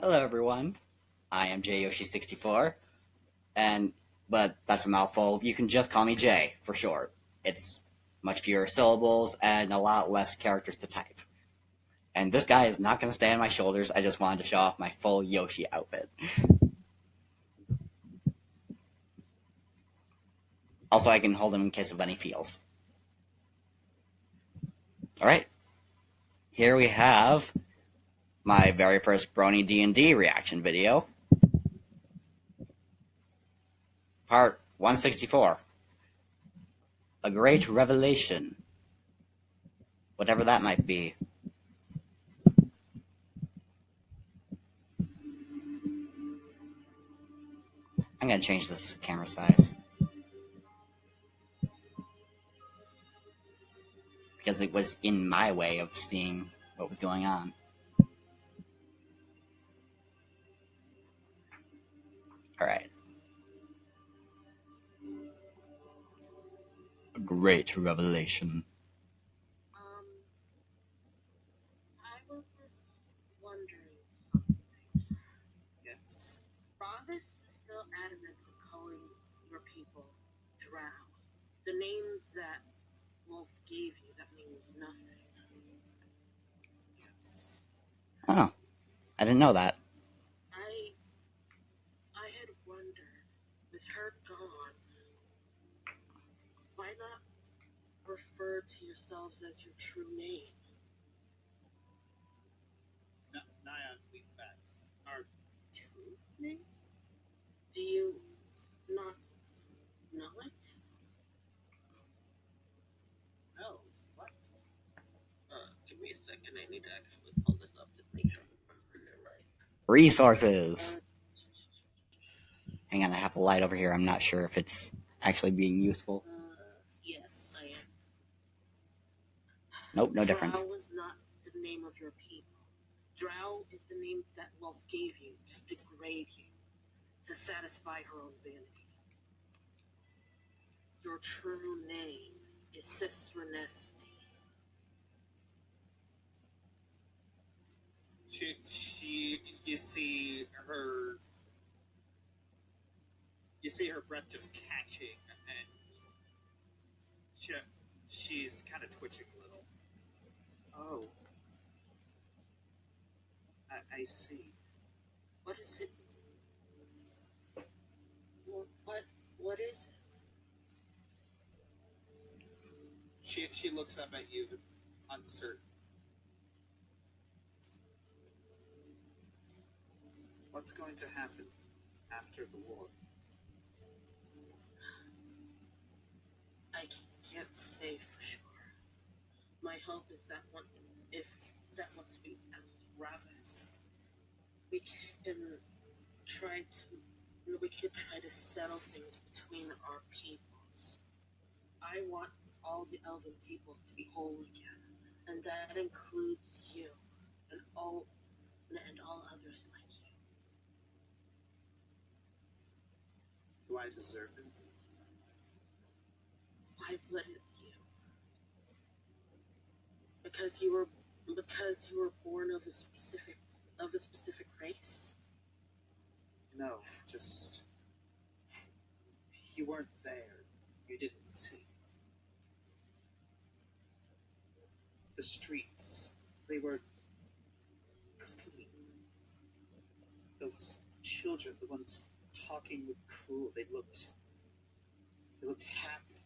Hello, everyone. I am JYoshi64, but that's a mouthful. You can just call me Jay for short. It's much fewer syllables and a lot less characters to type. And this guy is not going to stay on my shoulders. I just wanted to show off my full Yoshi outfit. Also, I can hold him in case of any feels. All right. Here we have my very first Brony D&D reaction video. Part 164. A great revelation. Whatever that might be. I'm going to change this camera size. Because it was in my way of seeing what was going on. Alright. A great revelation. I was wondering something. Yes. Father is still adamant in calling your people drow. The names that Wolf gave you, that means nothing. Yes. Oh. I didn't know that. I had wondered, with her gone, why not refer to yourselves as your true name? Nyan leans back. Our true name? Do you not know it? No. What? Give me a second. I need to actually pull this up to make sure I'm reading it right. Resources. Hang on, I have a light over here. I'm not sure if it's actually being useful. Yes, I am. Nope, no difference. Drow was not the name of your people. Drow is the name that Wolf gave you to degrade you, to satisfy her own vanity. Your true name is Sisrenesti. You see her breath just catching, and she's kind of twitching a little. Oh. I see. What is it? What is it? She looks up at you, uncertain. What's going to happen after the war? I can't say for sure. My hope is that if that once we oust Ravis, we can try to settle things between our peoples. I want all the elven peoples to be whole again, and that includes you and all others like you. Do I deserve it? Why wouldn't you? Because you were born of a specific race? No, just you weren't there. You didn't see. The streets, they were clean. Those children, the ones talking with Cruel, they looked happy.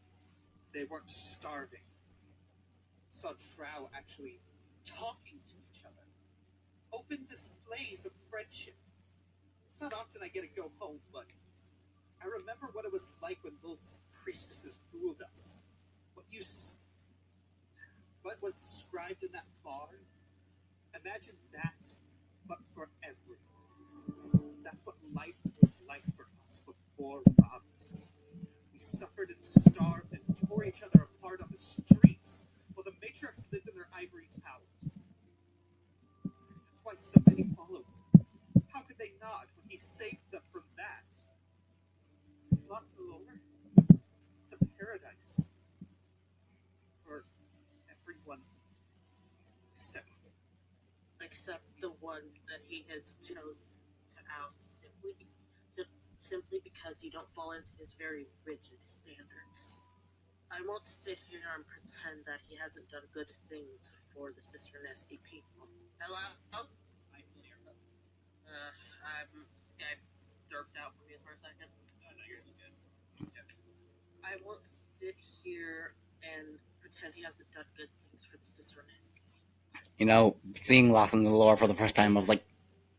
They weren't starving. Saw Drow actually talking to each other. Open displays of friendship. It's not often I get to go home, but I remember what it was like when those priestesses ruled us. What was described in that bar? Imagine that, but for everyone. That's what life was like for us before Robs. We suffered and starved and tore each other apart on the streets, while the matriarchs lived in their ivory towers. That's why so many followed him. How could they not when he saved them from that? Not Lord. It's a paradise. For everyone except I except the ones that he has chosen to oust simply because you don't fall into his very rigid standards. I won't sit here and pretend that he hasn't done good things for the Sister Nesty people. Hello? I still hear. Skype derped out for me for a second. Oh, no, you're still good. I won't sit here and pretend he hasn't done good things for the Sister Nesty. You know, seeing Lost in the Lore for the first time, I was like,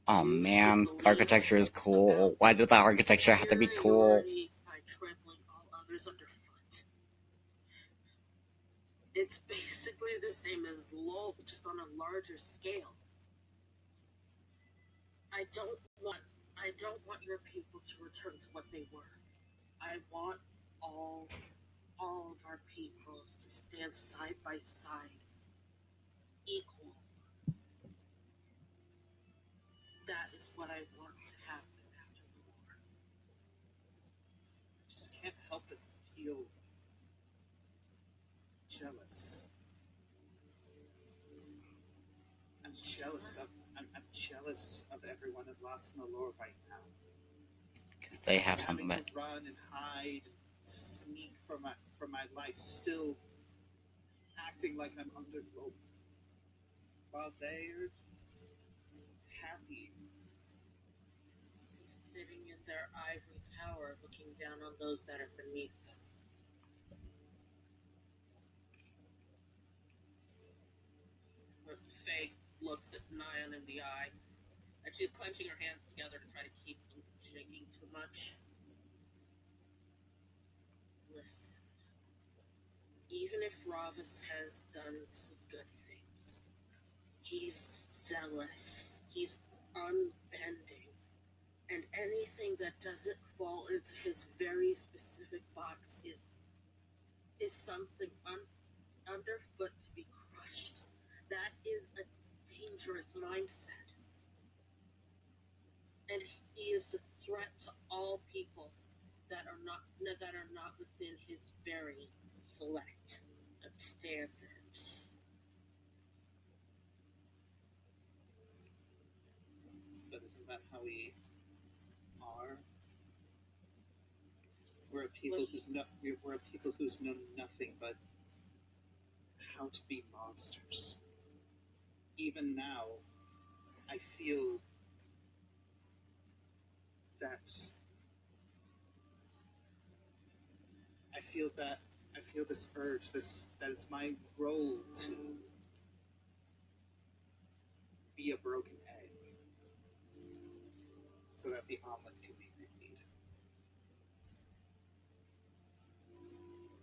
oh man, the architecture is cool. Why did the architecture have to be cool? By trampling all others underfoot. It's basically the same as LOL, just on a larger scale. I don't want your people to return to what they were. I want all of our peoples to stand side by side, equal. That is what I want to happen after the war. I just can't help but feel jealous. I'm jealous of everyone in Lost in the Lore right now. Because they have something having that... to run and hide, sneak for my life, still acting like I'm under oath, while they're happy, sitting in their ivory tower, looking down on those that are beneath them. Faye looks at Nyan in the eye, and she's clenching her hands together to try to keep them from shaking too much. Listen, even if Ravis has done some good things, he's zealous, he's unbending, and anything that doesn't fall into his very specific box is something underfoot to be crushed. That is a dangerous mindset. And he is a threat to all people that are not within his very select standards. but isn't that how we are? We're a people who's known nothing but how to be monsters. Even now, I feel that I feel this urge, that it's my role to be a broken egg, so that the omelet can be remade.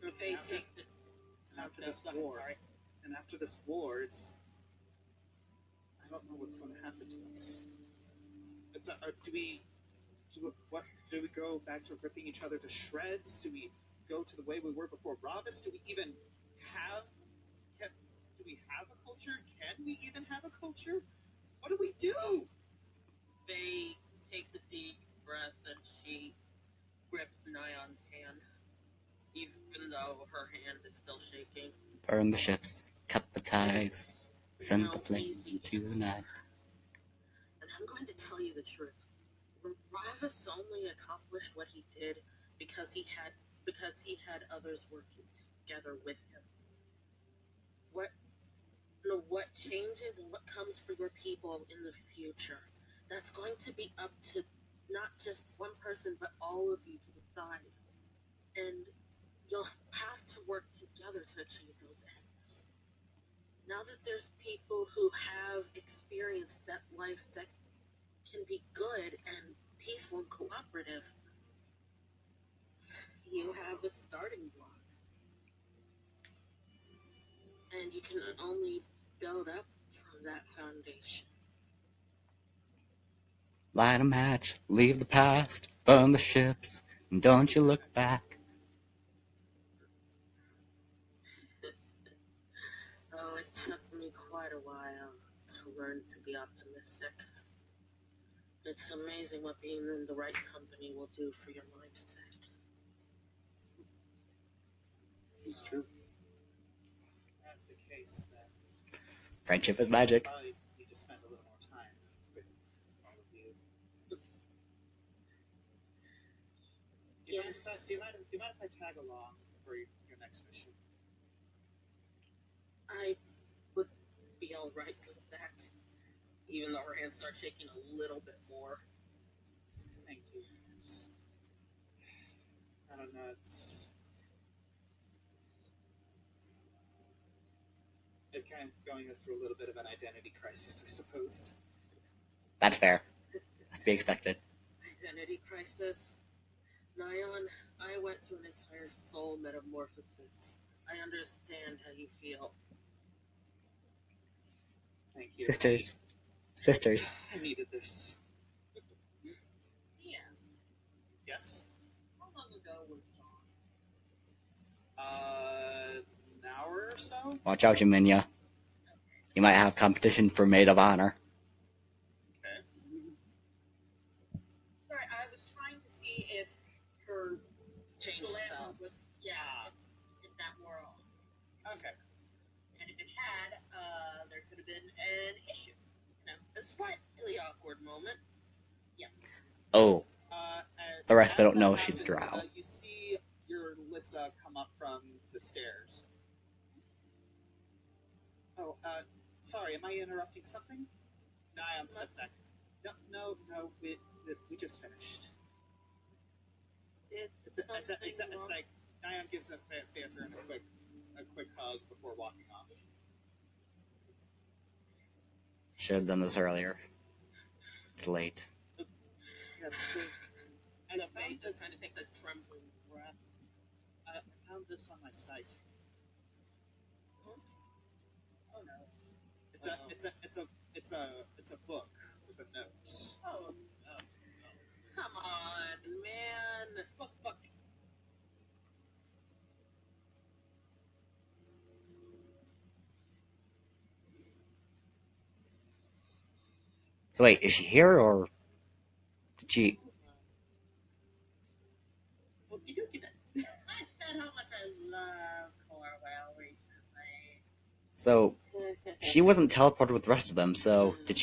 The Faye takes it. After this war, I don't know what's going to happen to us. Do we go back to ripping each other to shreds? Do we go to the way we were before Ravis? Do we even have a culture? Can we even have a culture? What do we do? Faye takes a deep breath and she grips Nyan's hand, even though her hand is still shaking. Burn the ships, cut the ties, send the flame to the night. And I'm going to tell you the truth. Ravis only accomplished what he did because he had others working together with him. What changes and what comes for your people in the future, that's going to be up to not just one person but all of you to decide. And you'll have to work together to achieve those ends. Now that there's people who have experienced that life that can be good and peaceful and cooperative, you have a starting block. And you can only build up from that foundation. Light a match, leave the past, burn the ships, and don't you look back. Oh, it took me quite a while to learn to be optimistic. It's amazing what being in the right company will do for your mindset. It's true. That's the case, then Friendship is magic. I probably need to spend a little you mind Yes. if I tag along for your next mission? I would be alright with that, even though her hands start shaking a little bit more. Thank you. I don't know. It's kind of going through a little bit of an identity crisis, I suppose. That's fair. That's to be expected. Identity crisis. Nyan, I went through an entire soul metamorphosis. I understand how you feel. Thank you. Sisters. I needed this. Yeah. Yes? How long ago was Dawn? An hour or so? Watch out, Jaminia. You might have competition for maid of honor. Okay. Sorry, I was trying to see if her change fell. If that were all. Okay. And if it had, there could have been an issue. A slightly awkward moment. Yeah. Oh, And the rest I don't as know that she's happens, drow. You see your Lissa come up from the stairs. Oh, sorry, am I interrupting something? Nyan steps back. No, we just finished. It's like Nyan gives a Panther a quick hug before walking off. Should have done this earlier. It's late. Yes, And a Faye just kind of takes a trembling breath. I found this on my site. Oh no. It's a book with a note. Oh. Come on, man. Look. So wait, is she here or did she? Well, you do get that. I said how much I love Corwell recently. So she wasn't teleported with the rest of them. So did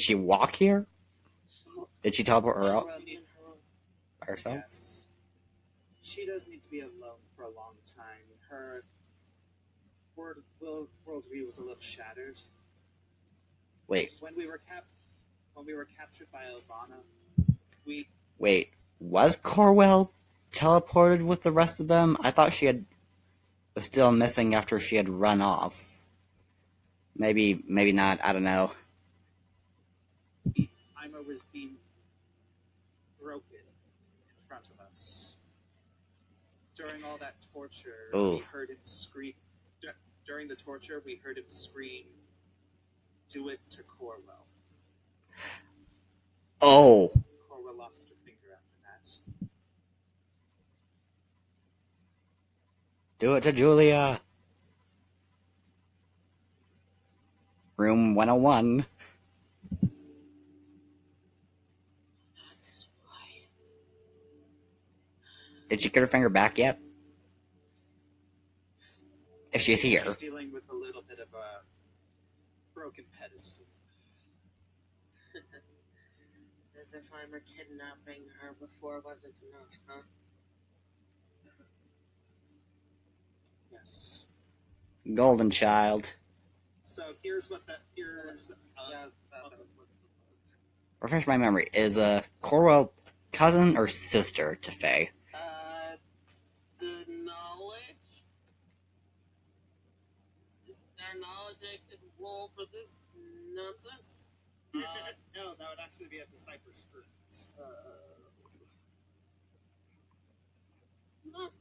she walk here? Did she teleport her out by herself? Yes. She does need to be alone for a long time. Her worldview was a little shattered. Wait, When we were captured by Elvana, wait. Was Corwell teleported with the rest of them? I thought she was still missing after she had run off. Maybe not. I don't know. Ima was being broken in front of us. During all that torture, we heard him scream. During the torture, we heard him scream, "Do it to Corwell." Oh. Corwell lost her finger after that. Do it to Julia. Room 101. That's why. Did she get her finger back yet? If she's here. She's dealing with a little bit of a broken pedestal. As if I were kidnapping her before wasn't enough, huh? Yes. Golden child. So here's that was Refresh my memory. Is Corwell cousin or sister to Faye? The knowledge? Is there knowledge I could roll for this nonsense? No, that would actually be a decipher spirit. Not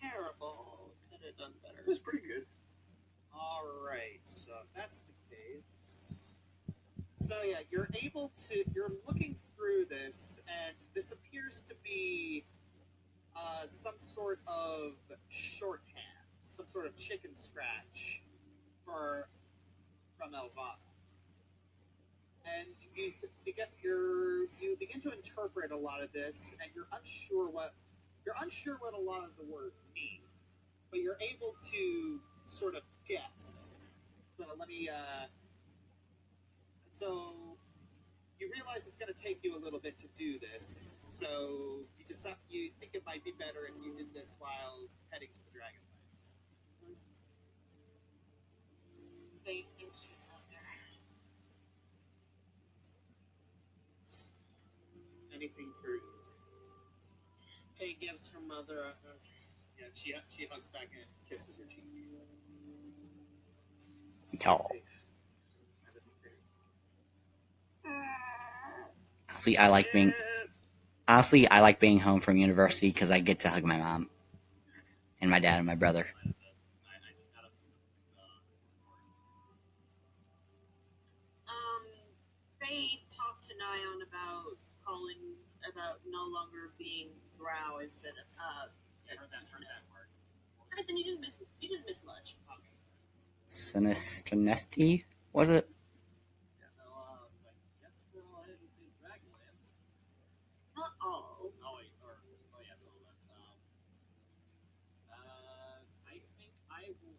terrible. Could have done better. It was pretty good. Alright, so if that's the case. So yeah, you're looking through this, and this appears to be some sort of shorthand, some sort of chicken scratch from Elvana. And you begin to interpret a lot of this, and you're unsure what a lot of the words mean, but you're able to sort of guess. So let me. So you realize it's going to take you a little bit to do this, so you think it might be better if you did this while heading to the Dragonlands. Thank you, Mother. Anything for Faye gives her mother a hug. yeah, she hugs back and kisses her cheek. Oh. Safe. Honestly, I like being home from university because I get to hug my mom and my dad and my brother. Faye talked to Nyan about no longer being drow instead of I heard that part. Alright, then you didn't miss much. Sinisternesti, was it? So, yes, we'll head into Dragonlance. Not all. Yes, all of us. I think I will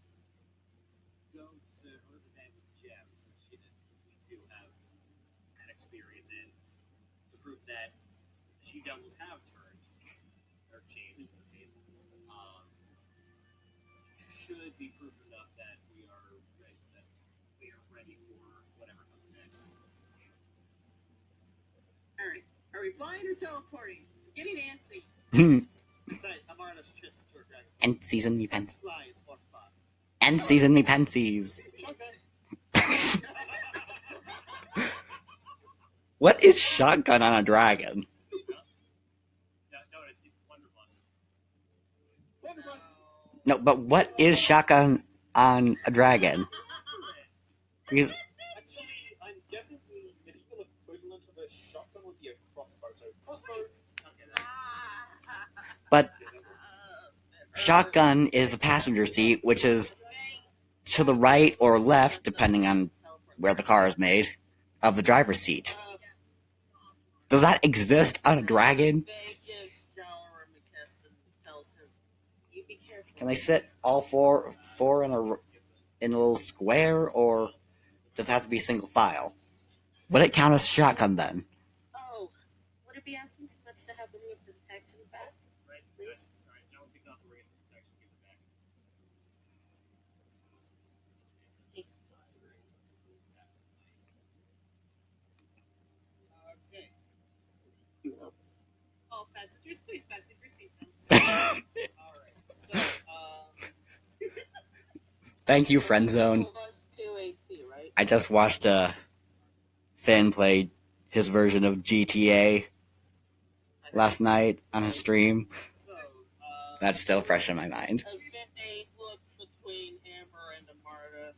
go to Earthman with Gem, since we two have had experience in, to prove that she devils have turned, or changed in this case. Should be proof enough that we are ready for whatever comes next. Alright. Are we flying or teleporting? I'm getting antsy. Inside, Amarna's trips to her dragon. And season me Let's pensies. fly, it's more fun. And season me pensies. What is shotgun on a dragon? No, it's Wonderblust. No, but what is shotgun on a dragon? Because Actually, I'm guessing the medieval equivalent of a shotgun would be a crossbow. So crossbow. but shotgun is the passenger seat, which is to the right or left, depending on where the car is made, of the driver's seat. Does that exist on a dragon? Faye gives Jalor a kiss and tells him, "You be careful." Can they sit all four in a little square, or does it have to be single file? Would it count as shotgun then? Oh, would it be asking too much to have them with the text in the back? Right? Please? Alright, don't take off the ring of protection, give it back. Okay. All passengers, please fasten your seatbelts. Alright. So, Thank you, friend zone. Plus 2 AC, right? I just watched Finn play his version of GTA last night on his stream. That's still fresh in my mind. A Faye look between Amber and Amarta.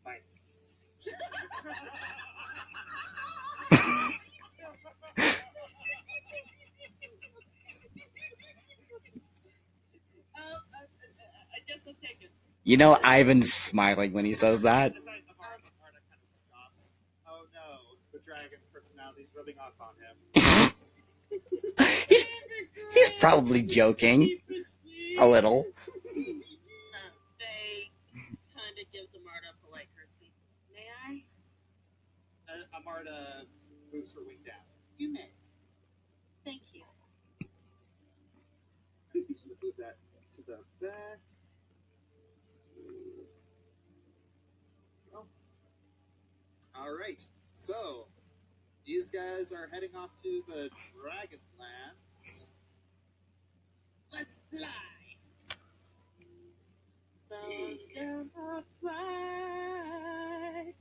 fine. I guess I'll take it. You know, Ivan's smiling when he says that. Amarna kind of stops. Oh no, the dragon personality's rubbing off on him. He's probably joking a little. Faye kind of gives Amarta a polite courtesy. May I? Amarta moves her wing down. You may. Thank you. Move that to the back. Oh. Alright, so these guys are heading off to the Dragonlands. Let's fly. So gonna fly.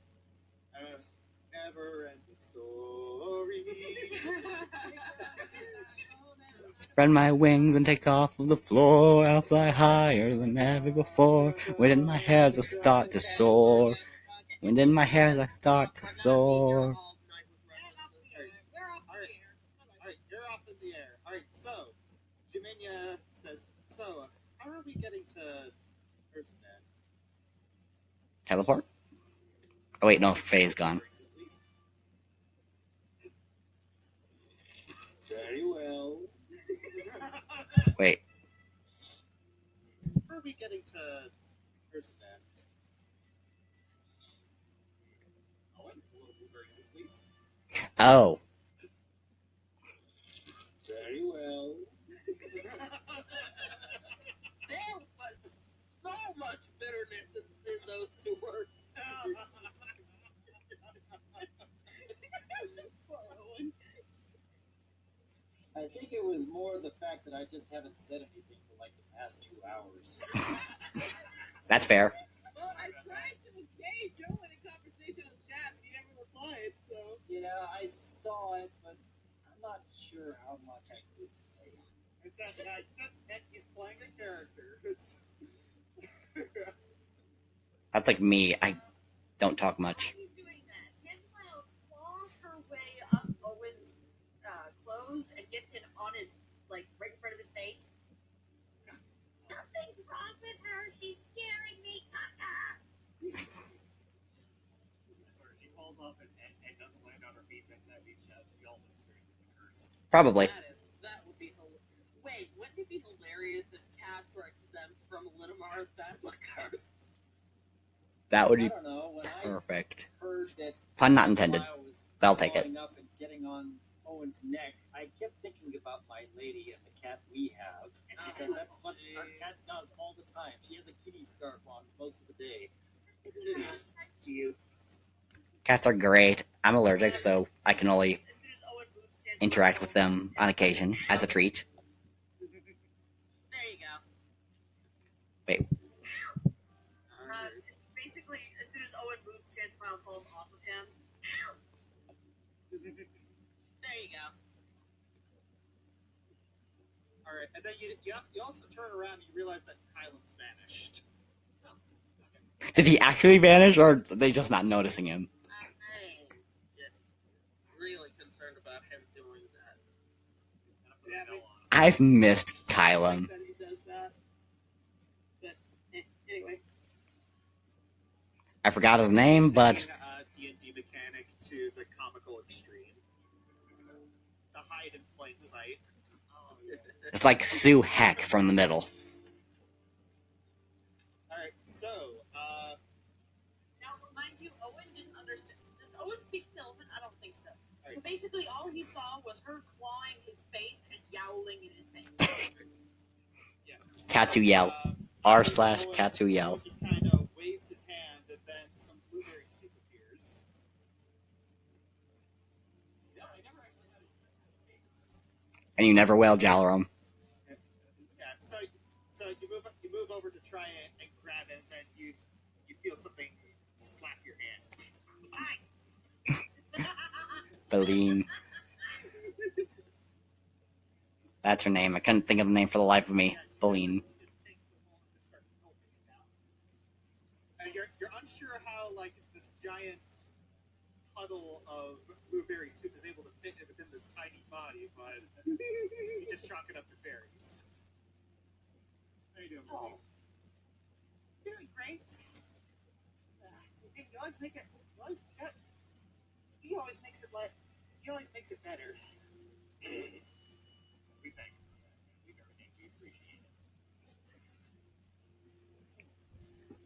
Never ending story. Spread my wings and take off of the floor. I'll fly higher than ever before. Wind in my hair as I start to soar. Wind in my hair as I start to soar. Alright, you're off in the air. Alright, so Jaminia says, so how are we getting to Earthman? Teleport? Oh wait, no, Faye's gone. Very well. Wait, How are we getting to Earthman? blueberry soup, please. Oh, Very well. There was so much bitterness in those two words. I think it was more the fact that I just haven't said anything for like the past 2 hours. that's fair. Well, I tried to engage Joe in a conversation on chat, and he never replied, so. Yeah, I saw it, but I'm not sure how much I could say. It's just that he's playing a character. It's That's like me. I don't talk much. Why are you doing that? Tantamile claws her way up Owen's clothes and gets it on his, like, right in front of his face. Nothing's wrong with her. She's scaring me. She falls off and doesn't land on her feet, and that means she also experiences the curse. Probably. That would be hilarious. Wait, wouldn't it be hilarious if cats were exempt from Linamar's bad luck curse? That would I be don't know, when perfect. I heard that Pun not intended. Tantamile was But I'll take it. crawling up and getting on Owen's neck, I kept thinking about my lady and the cat we have, because that's what our cat does all the time. She has a kitty scarf on most of the day. cute. Cats are great. I'm allergic, so I can only As soon as Owen moves Tantamile interact with over, them on occasion as a treat. There you go. Wait, Basically, as soon as Owen moves, Tantamile falls off of him. There you go. All right, and then you also turn around and you realize that Kylan's vanished. did he actually vanish, or are they just not noticing him? I'm really concerned about him doing that. Yeah, No, I've missed I Kylam. like that he does that. But anyway, I forgot his name, but Taking D&D mechanic to the comical extreme. The hide in plain sight. it's like Sue Heck from the middle. All right, so now remind you, Owen didn't understand. Does Owen speak Sylvan? I don't think so. So basically, all he saw was her clawing his face and yowling in his face. yeah. Cats who yell. r/cats who yell. Just kind of waves his hand, and then some blueberry soup appears. I never actually had a taste of this. And you never will, Jalarum. Yeah, so you move over to try and grab it, and then you feel something slap your hand. Beline. That's her name. I couldn't think of the name for the life of me. Beline. You're unsure how like this giant puddle of blueberry soup is able to fit within this tiny body, but you just chalk it up to fairies. How you doing, Oh, buddy? doing great. You always make it. He always makes it like. He always makes it better. We thank you. We very thank you. Appreciate it.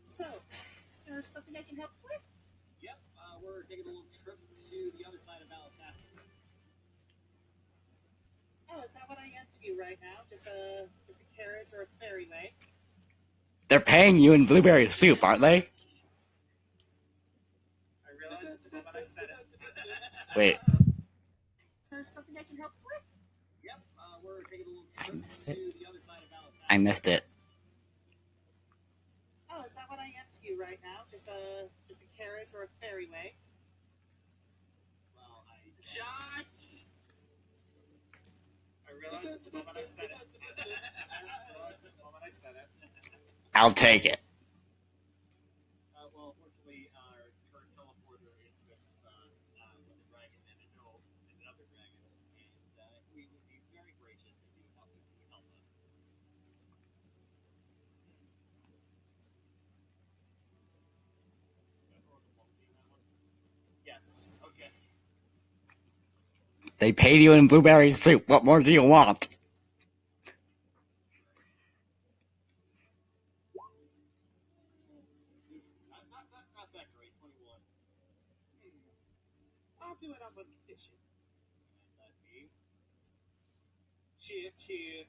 So, is there something I can help with? Yep, we're taking a little trip to the other side of Alsace. Oh, is that what I am to you right now? Just a carriage or a ferryway? They're paying you in blueberry soup, aren't they? I realized the moment I said it. Wait, Is there something I can help with? Yep, we're taking a little I trip missed to it. the other side of Alsace. I missed it. Oh, is that what I am to you right now? Just a carriage or a ferryway? Well, Josh, I realized the moment I said it. I'll take it. well, unfortunately, our current teleporter is with the dragon and another dragon, and we would be very gracious if you would help us. Yes. Okay. They paid you in blueberry soup. What more do you want? Not that great, 21. I'll do it on one condition. Team. She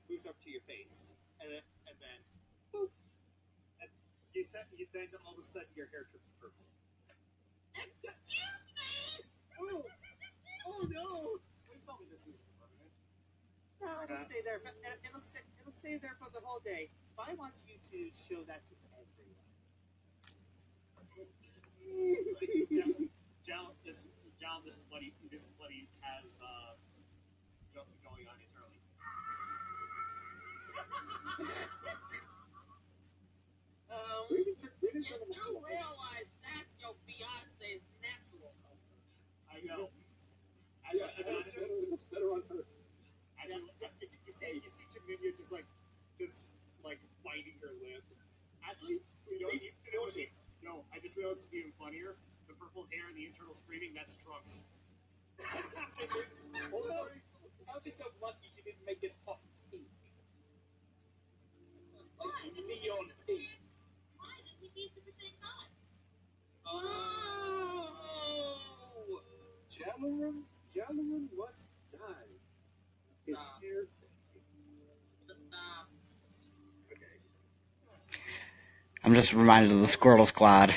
moves up to your face, and then boop. And you then all of a sudden your hair turns purple. Excuse me! Oh no! Please tell me this isn't permanent. No, it'll stay there. But it'll stay there for the whole day. But I want you to show that to everyone. Jal, this bloody has going on internally. You do realize that's your Beyonce's natural color. I know. It looks better on her. You see Jaminia just like biting her lip. Actually, no, I just realized it's even funnier. The purple hair and the internal screaming, that's Trunks. Oh, sorry. I'll be so lucky you didn't make it hot pink. Neon pink. Why did we meet at the same time? Oh! Jalaran must die. His hair. I'm just reminded of the Squirtle Squad.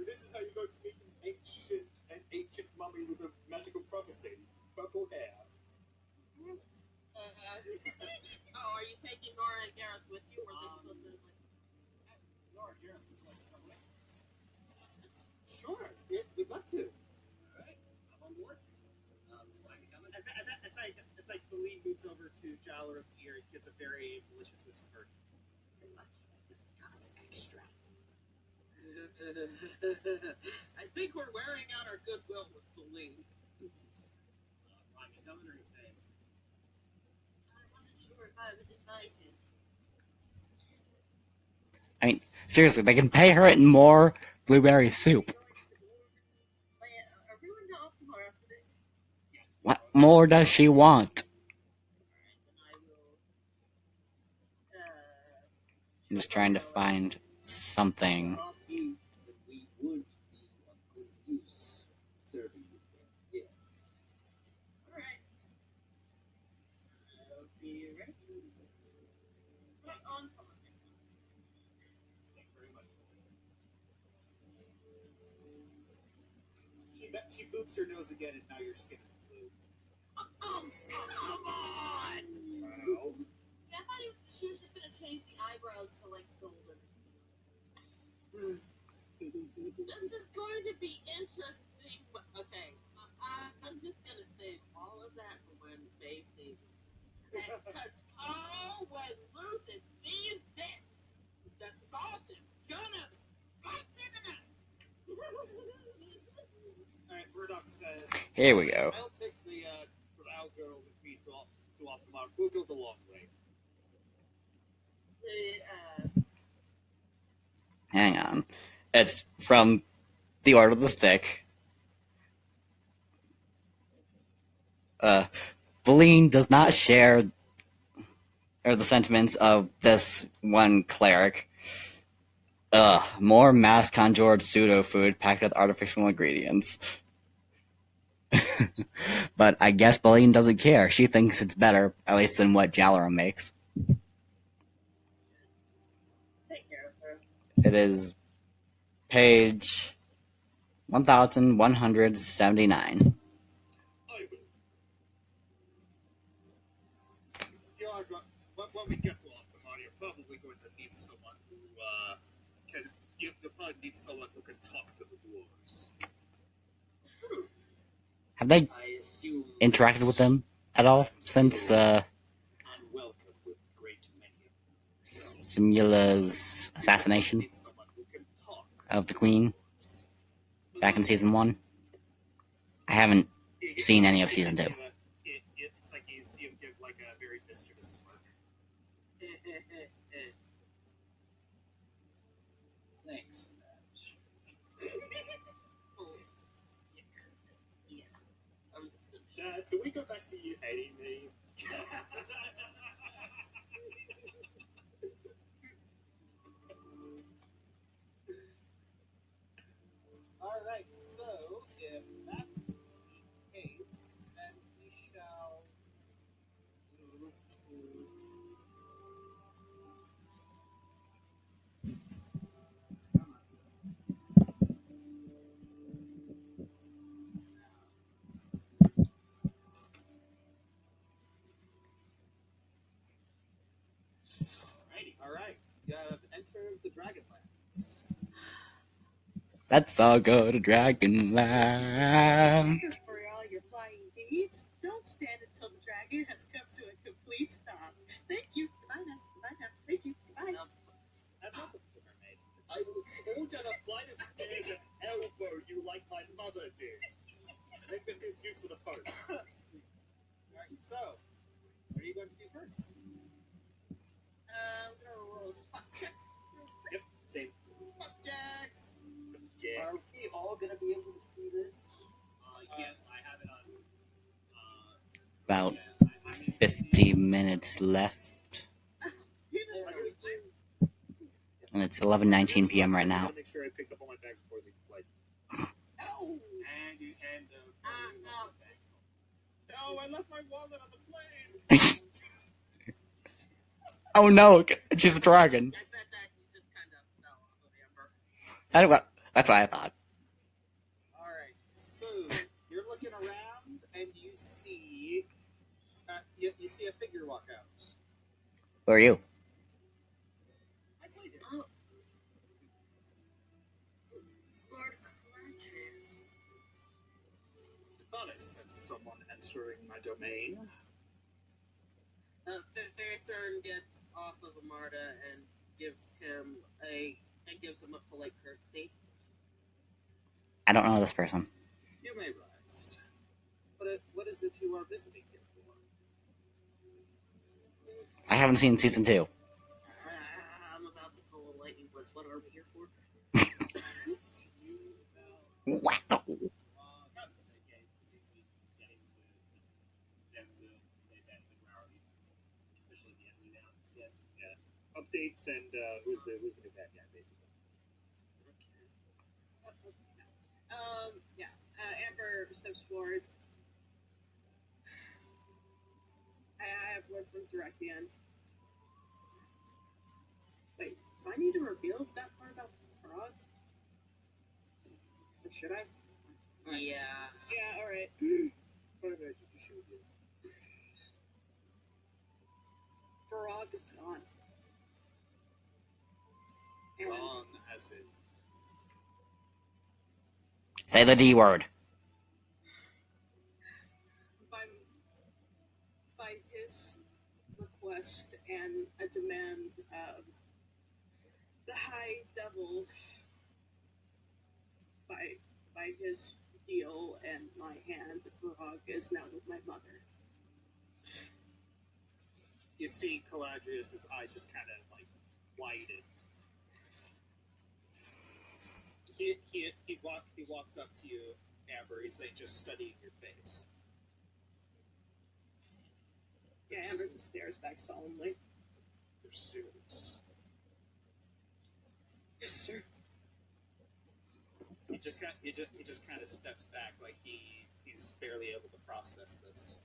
This is how you're going to meet an ancient mummy with a magical prophecy. Purple hair. Oh, are you taking Nora and Gareth with you, or are they supposed to? Nora, Gareth, would you like to come with? Sure, we'd love to. Alright, I'm on board. Why are you coming? It's like Feline moves over to Jalaran's ear and gives a very malicious whisper. You're lucky that this costs extra. I think we're wearing out our goodwill with Feline. I'm coming or you staying? I wasn't sure if I was invited. I mean, seriously, they can pay her in more blueberry soup. Are we going to open more after this? What more does she want? Alright, then I will. I'm just trying to find something. Not you, but we would be of good use serving you. Yes. Alright. I'll be ready. Put on time. Thanks very much. She boops her nose again, and now your skin is blue. Come on! Wow. Yeah, I thought she was just gonna change the eyebrows to like golden. This is going to be interesting. Okay, I'm just gonna save all of that for when Bay sees it. Because when Lucius sees this, the salt is gonna bust in the mouth. Alright, Murdoch says, Here we go. I'll take the drow girl with me to Alphamar. We'll go the long way. Hang on. It's from The Order of the Stick. Feline does not share the sentiments of this one cleric. More mass conjured pseudo food packed with artificial ingredients. But I guess Feline doesn't care. She thinks it's better, at least than what Jalaran makes. Take care of her. It is page 1179. I will. When we get to Alphamar, you're probably going to need someone who you'll probably need someone who can talk to the dwarves. Have they I assume interacted with them at all since unwelcome with great many of Simula's assassination Need someone who can talk. of the Queen back in season 1? I haven't seen any of season 2. It's like you see him give like a very mischievous smirk. Thanks for that. Can we go back to you hating me? You have entered the Dragonlands. Let's all go to Dragonland. For all your flying deeds, don't stand until the dragon has come to a complete stop. Thank you. Goodbye now. Goodbye now. Thank you. Goodbye. I'm not the mermaid. I will go down a flight of stairs and elbow you like my mother did. Make them confused for the first. Alright, so, what are you going to do first? I'm gonna roll a spot check. Yep, same. Spot checks. Yeah. Are we all going to be able to see this? Yes, I have it on. About Yeah, I'm in 50 minutes left. And it's 11:19 p.m. right I now. gotta make sure I picked up all my bags before the flight. Oh. No, I left my wallet on the plane. Oh no, she's a dragon. I bet that you just kind of fell off of Amber. That's what I thought. Alright, so, you're looking around and you see... you see a figure walk out. Who are you? I played it. Oh. Lord Clutches. I thought I sensed someone entering my domain. Fairthorn gets off of Amarda and gives him a polite courtesy. I don't know this person. You may rise. What is it you are visiting here for? I haven't seen season 2. I'm about to pull a lightning buzz. What are we here for? Wow. Updates and who's the new bad guy, basically. Amber steps forward. I have word from Direction. Wait, do I need to reveal that part about Frog? Or should I? Yeah. Yeah, alright. What did I think you should do? Frog is gone. And Gone as in... Say the D word. by his request and a demand of the High Devil, by his deal and my hand, Grog is now with my mother. You see Caladrius' eyes just kind of, like, widen. He walks up to you, Amber. He's like just studying your face. Yeah, Amber just stares back solemnly. You're serious. Yes, sir. He just kind of steps back, like he's barely able to process this.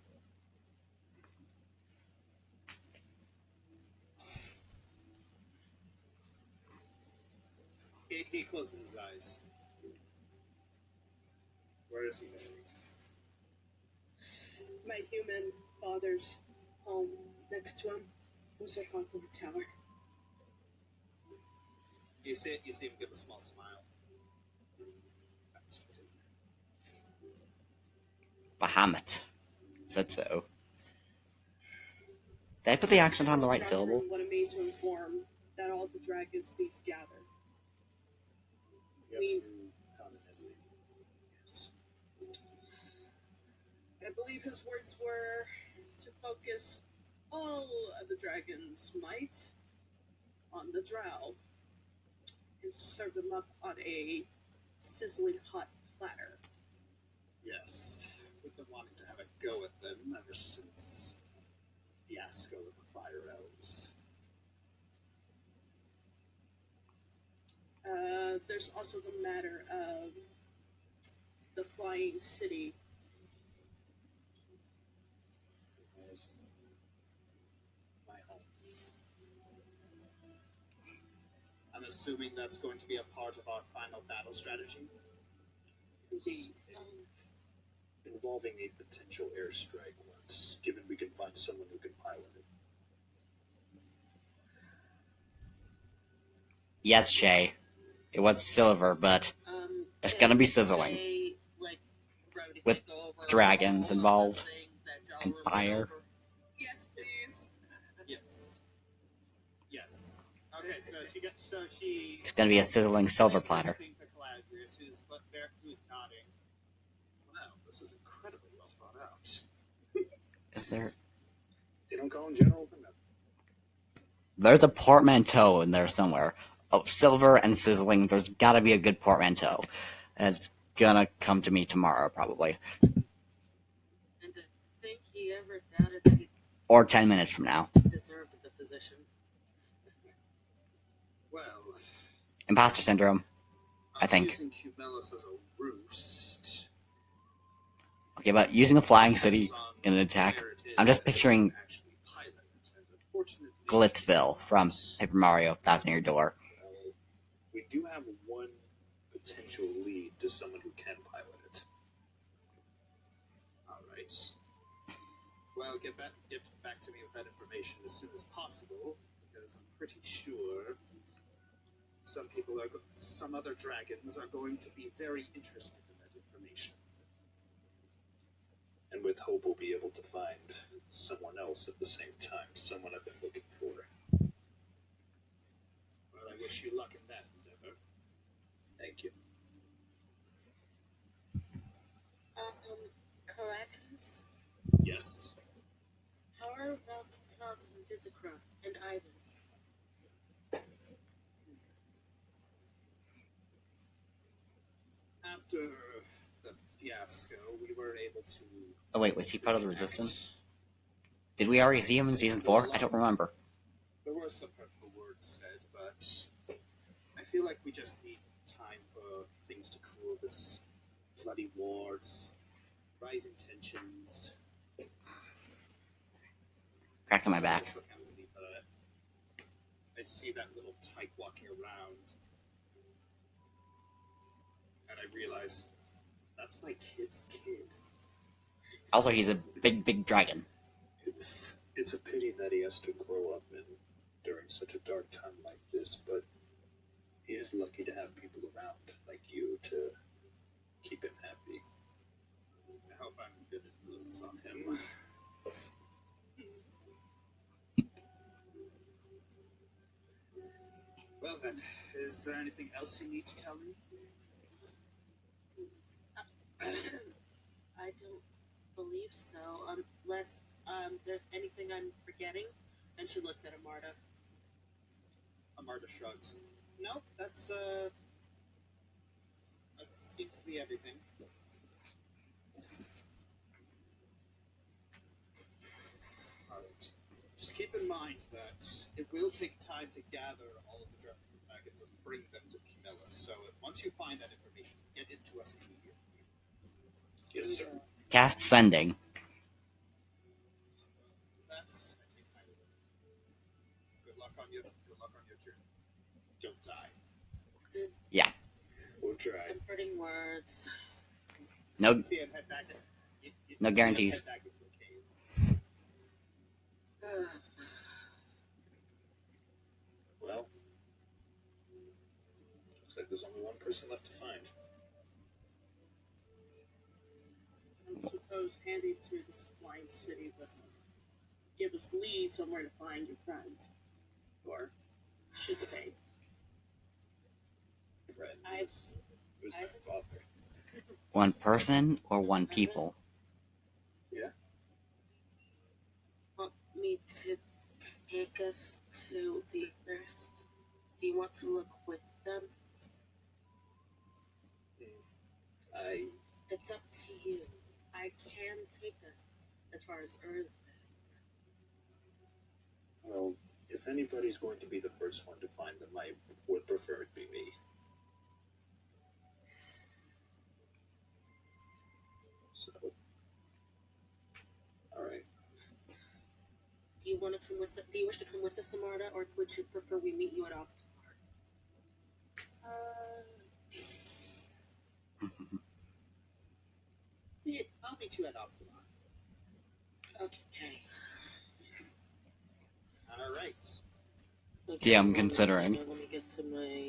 He closes his eyes. Where is he going? My human father's home next to him was a Hawthorne Tower. You see him give a small smile. That's Bahamut. Said so. Did I put the accent on the right syllable? What it means to inform that all the dragons need to gather. Yes. I believe his words were to focus all of the dragon's might on the drow and serve them up on a sizzling hot platter. Yes. We've been wanting to have a go at them ever since the fiasco with the Fire Elves. There's also the matter of the Flying City. My home. I'm assuming that's going to be a part of our final battle strategy. Indeed. Involving a potential airstrike once, given we can find someone who can pilot it. Yes, Shay. It was silver, but it's gonna be sizzling. Say, like, Brody With could go over dragons all of the involved things that y'all and were fire. over. Yes, please. Yes. Yes. Okay, so she. It's gonna be a sizzling silver platter. Thing to Caladrius, who's nodding. Wow, this is incredibly well thought out. Is there? They don't call him General for nothing. There's a portmanteau in there somewhere. Oh, silver and sizzling. There's gotta be a good portmanteau. It's gonna come to me tomorrow, probably. And to think he ever doubted that he Or 10 minutes from now. deserved the position. Well, Imposter syndrome. I us think. using Cumulus as a roost. Okay, but using a flying city on in an attack, where it is I'm just that they picturing actually pilot it, and unfortunately, Glitzville from Paper Mario, Thousand Year Door. we do have one potential lead to someone who can pilot it. All right. Well, get back to me with that information as soon as possible, because I'm pretty sure some other dragons are going to be very interested in that information. And with hope, we'll be able to find someone else at the same time. Someone I've been looking for. Well, I wish you luck in that endeavor. Thank you. Caladrius, Yes. how are Valkentab and Vizicra and Ivan? After the fiasco, we were able to. Oh wait, was he part of the Resistance? Did we already see him in Season 4? I don't remember. There were some hurtful words said, but I feel like we just need time for things to cool. This bloody wars, rising tensions. Cracking my back. Just looking underneath it, I see that little tyke walking around, and I realize that's my kid's kid. Also, he's a big dragon. It's a pity that he has to grow up during such a dark time like this, but he is lucky to have people around like you to keep him happy. I hope I'm a good influence on him. Well then, is there anything else you need to tell me? I don't believe so, unless there's anything I'm forgetting. And she looks at Amarda. Amarda shrugs. Nope, that seems to be everything. Alright. Just keep in mind that it will take time to gather all of the dragons and bring them to Cumulus. So once you find that information, get it to us immediately. Yes, sir. Cast Sending. That's I think I will. Good luck on your journey. Don't die. We'll try. Comforting words. No, See him head back. No guarantees. Head back into a cave. Well, looks like there's only one person left to find. I suppose handing through this flying city doesn't give us leads on where to find your friend. Or, I should say, Fred I've- was my I've- father. one person or one people. Want me to take us to the others? Do you want to look with them? It's up to you. I can take us as far as Erzman. Well, if anybody's going to be the first one to find them, I would prefer it be me. So, all right. Do you want to come with? Do you wish to come with us, Amarda, or would you prefer we meet you at Optimar? I'll meet you at Optimon. Okay. All right. Okay, Yeah, I'm hold on a considering. second, let me get to my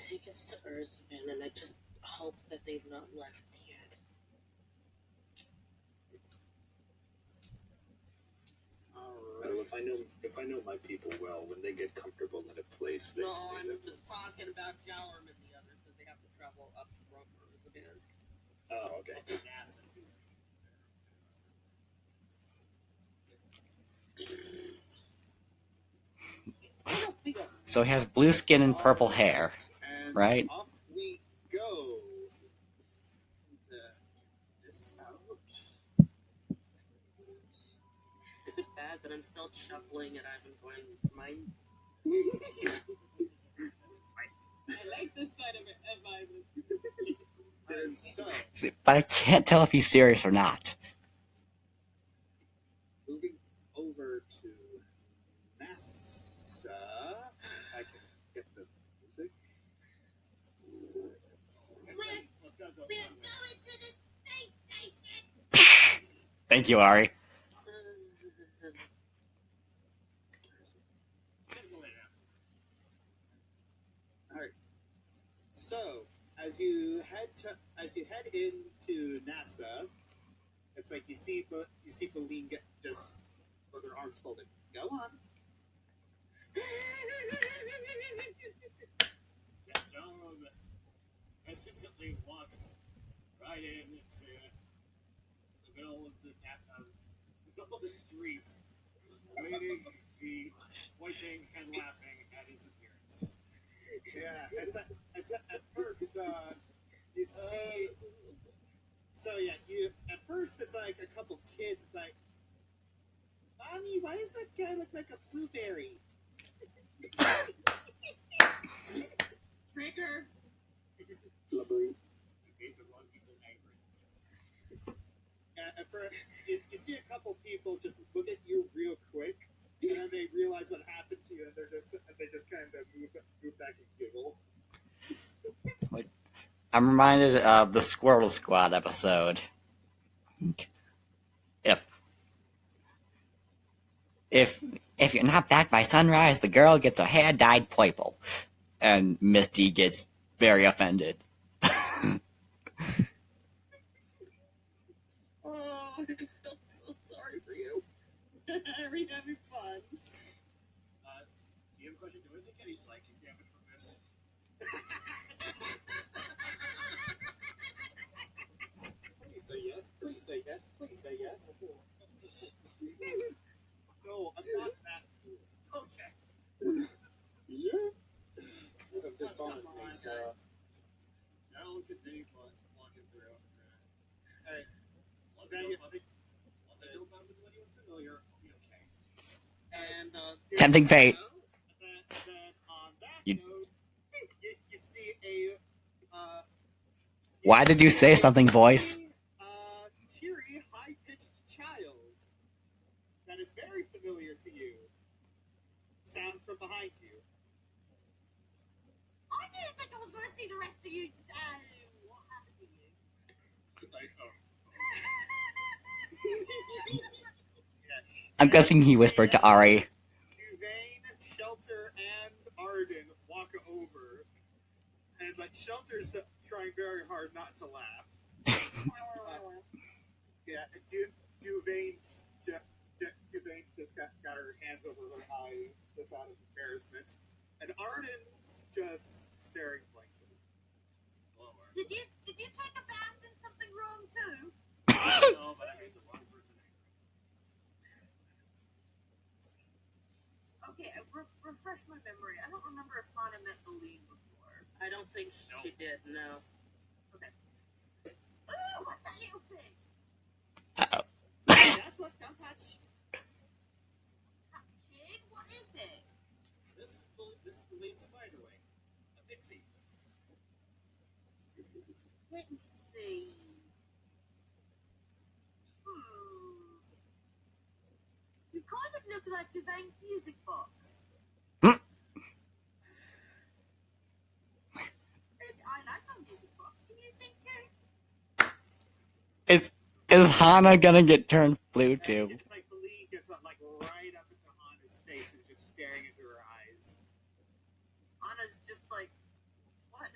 take us to Earthman, and I just hope that they've not left yet. Well, if I know my people well, when they get comfortable in a place, they No, stay I'm there. just talking about Jowlerm and the others because they have to travel up to Roper again. Oh, okay. So he has blue skin and purple hair, And right? off we go. This out. Is it bad that I'm still chuckling and I'm going mine? I like this side of it. And so, But I can't tell if he's serious or not. moving over to NASA. I can get the music. Thank you, Ari. Alright. So, as you head into NASA, it's like you see Boline get just with her arms folded. Go on. John hesitantly walks right into the middle of the streets, waiting, pointing and laughing at his appearance. Yeah, it's at first you see. So yeah, at first it's like a couple kids. It's like, Mommy, why does that guy look like a blueberry? Trigger. Blubbery. At first, you see a couple people just look at you real quick, and then they realize what happened to you, and they just kind of move back and giggle. I'm reminded of the Squirrel Squad episode. If you're not back by sunrise, the girl gets her hair dyed purple, and Misty gets very offended. Oh, I feel so sorry for you. Are we having fun? Do you have a question? Do I take any psychic damage from this? Please say yes. Please say yes. Please say yes. No, I'm not that cool. Okay. Yeah. I'm just on it. Come on, It's, Now continue walking through. Hey, Once then I you- don't bump into anyone familiar, I'll be okay. And Tempting fate. then on that You- note, you see a. Why did you say something, voice? Cheery, high-pitched child that is very familiar to you. Sound from behind you. I didn't think I was going to see the rest of you today. What happened to you? I'm guessing he whispered to Ari. Duvain, Shelter, and Arden walk over, and like Shelter's trying very hard not to laugh. Yeah, Duvain's just got her hands over her eyes, just out of embarrassment, and Arden's just staring blankly. Did you take a bath in something wrong too? No, but I made the wrong person angry. Okay, refresh my memory. I don't remember if Hana met Boline before. I don't think she did, no. Ooh, what's that little thing? Uh-oh. Yes, look, don't touch. Touching? What is it? This is the lead spiderwing. A pixie. Let me see. You kind of look like Duvain's music box. I like our music box. Can you sing too? Is Hana gonna get turned blue too? And it's like the lead gets like right up into Hana's face and just staring into her eyes. Anna's just like, what?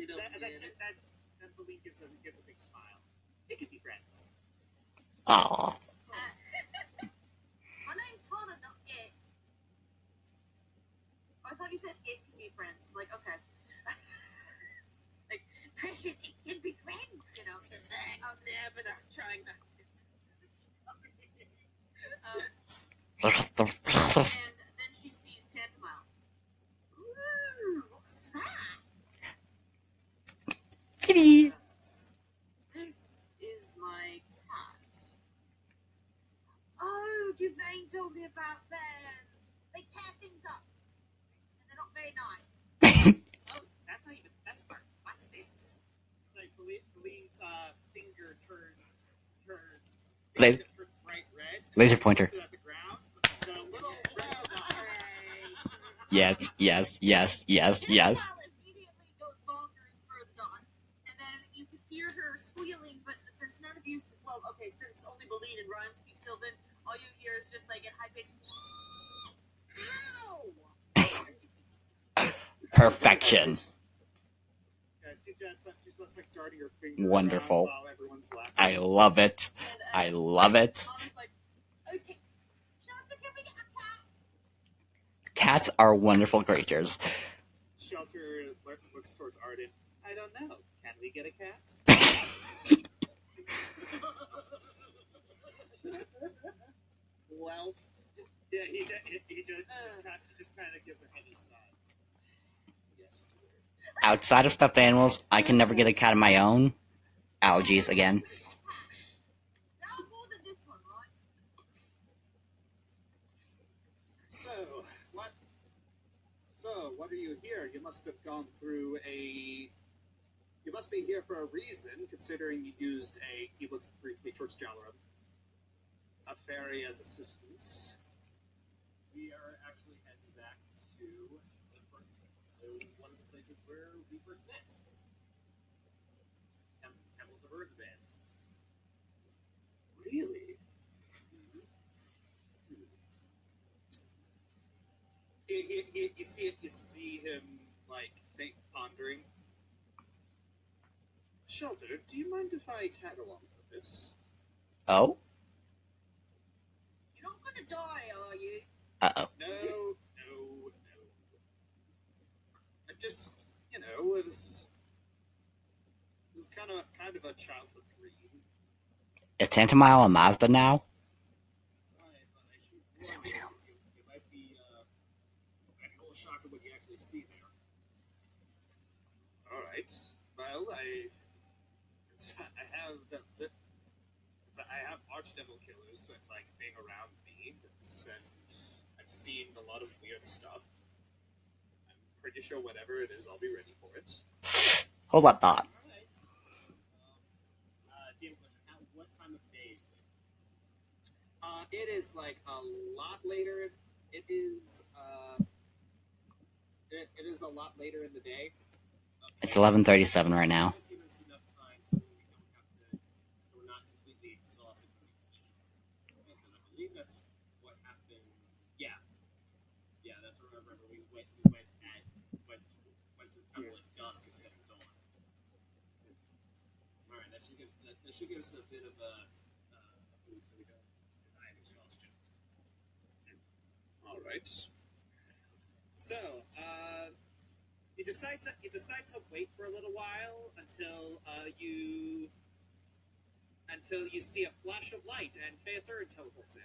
You don't That get it. belief gives a big smile. They could be friends. Aw. My name's Hannah, not it. I thought you said it can be friends. I'm like, okay. Like, precious, it can be friends, you know. I'm never not trying not to. And then she sees Tantamile. Ooh, what's that? Kitty. This is my cat. Oh, Devane told me about them. They tear things up. And they're not very nice. Oh, that's not even the best part. What's this? It's like Colleen's finger turns Laser, bright red. laser pointer. At the ground. The little robot. Yes, yes, yes, yes, yes. Tantamile immediately goes bonkers for the dog. And then you could hear her squealing, but since none of you, well, okay, since only Boleen and Ryan speak Sylvan, all you hear is just like in high pitched. Ow! Perfection. Yeah, she's just like darting her finger Wonderful. around while everyone's laughing. I love it. And, I love it. Mama's like, okay, Shelter, can we get a cat? Cats are wonderful creatures. Shelter looks towards Arden. I don't know. Can we get a cat? Well, Yeah, he just kind of gives a heavy sigh. Yes. Outside of stuffed animals, I can never get a cat of my own. Allergies again. No more than this one, right? So what are you here? You must have gone through a. You must be here for a reason, considering you used a. He looks briefly towards Jalaram. A fairy as assistance. We are actually heading back to one of the places where we first met. Temples of Earthband. Really? You see him like pondering. Shelter, do you mind if I tag along with this? Oh? You're not gonna die, are you? Uh-oh. No. I just, it was kind of a childhood dream. Is Tantamile a Mazda now? Zoom. You might be a little shocked at what you actually see there. All right. Well, I have archdevil killers that like being around me, and I've seen a lot of weird stuff. I'm pretty sure whatever it is, I'll be ready for it. Hold that thought. All right. DM question: what time of day is it? It is like a lot later. It is it is a lot later in the day. It's 11:37 right now. Give us enough time so we don't have to, so we're not completely exhausted when we eat. Because I believe that's what happened. Yeah, that's what I remember. We went to the temple at dusk instead of dawn. All right, that should give us a bit of a boost so we don't die of exhaustion. All right. So, you decide to wait for a little while until you see a flash of light and Faya Third teleports in.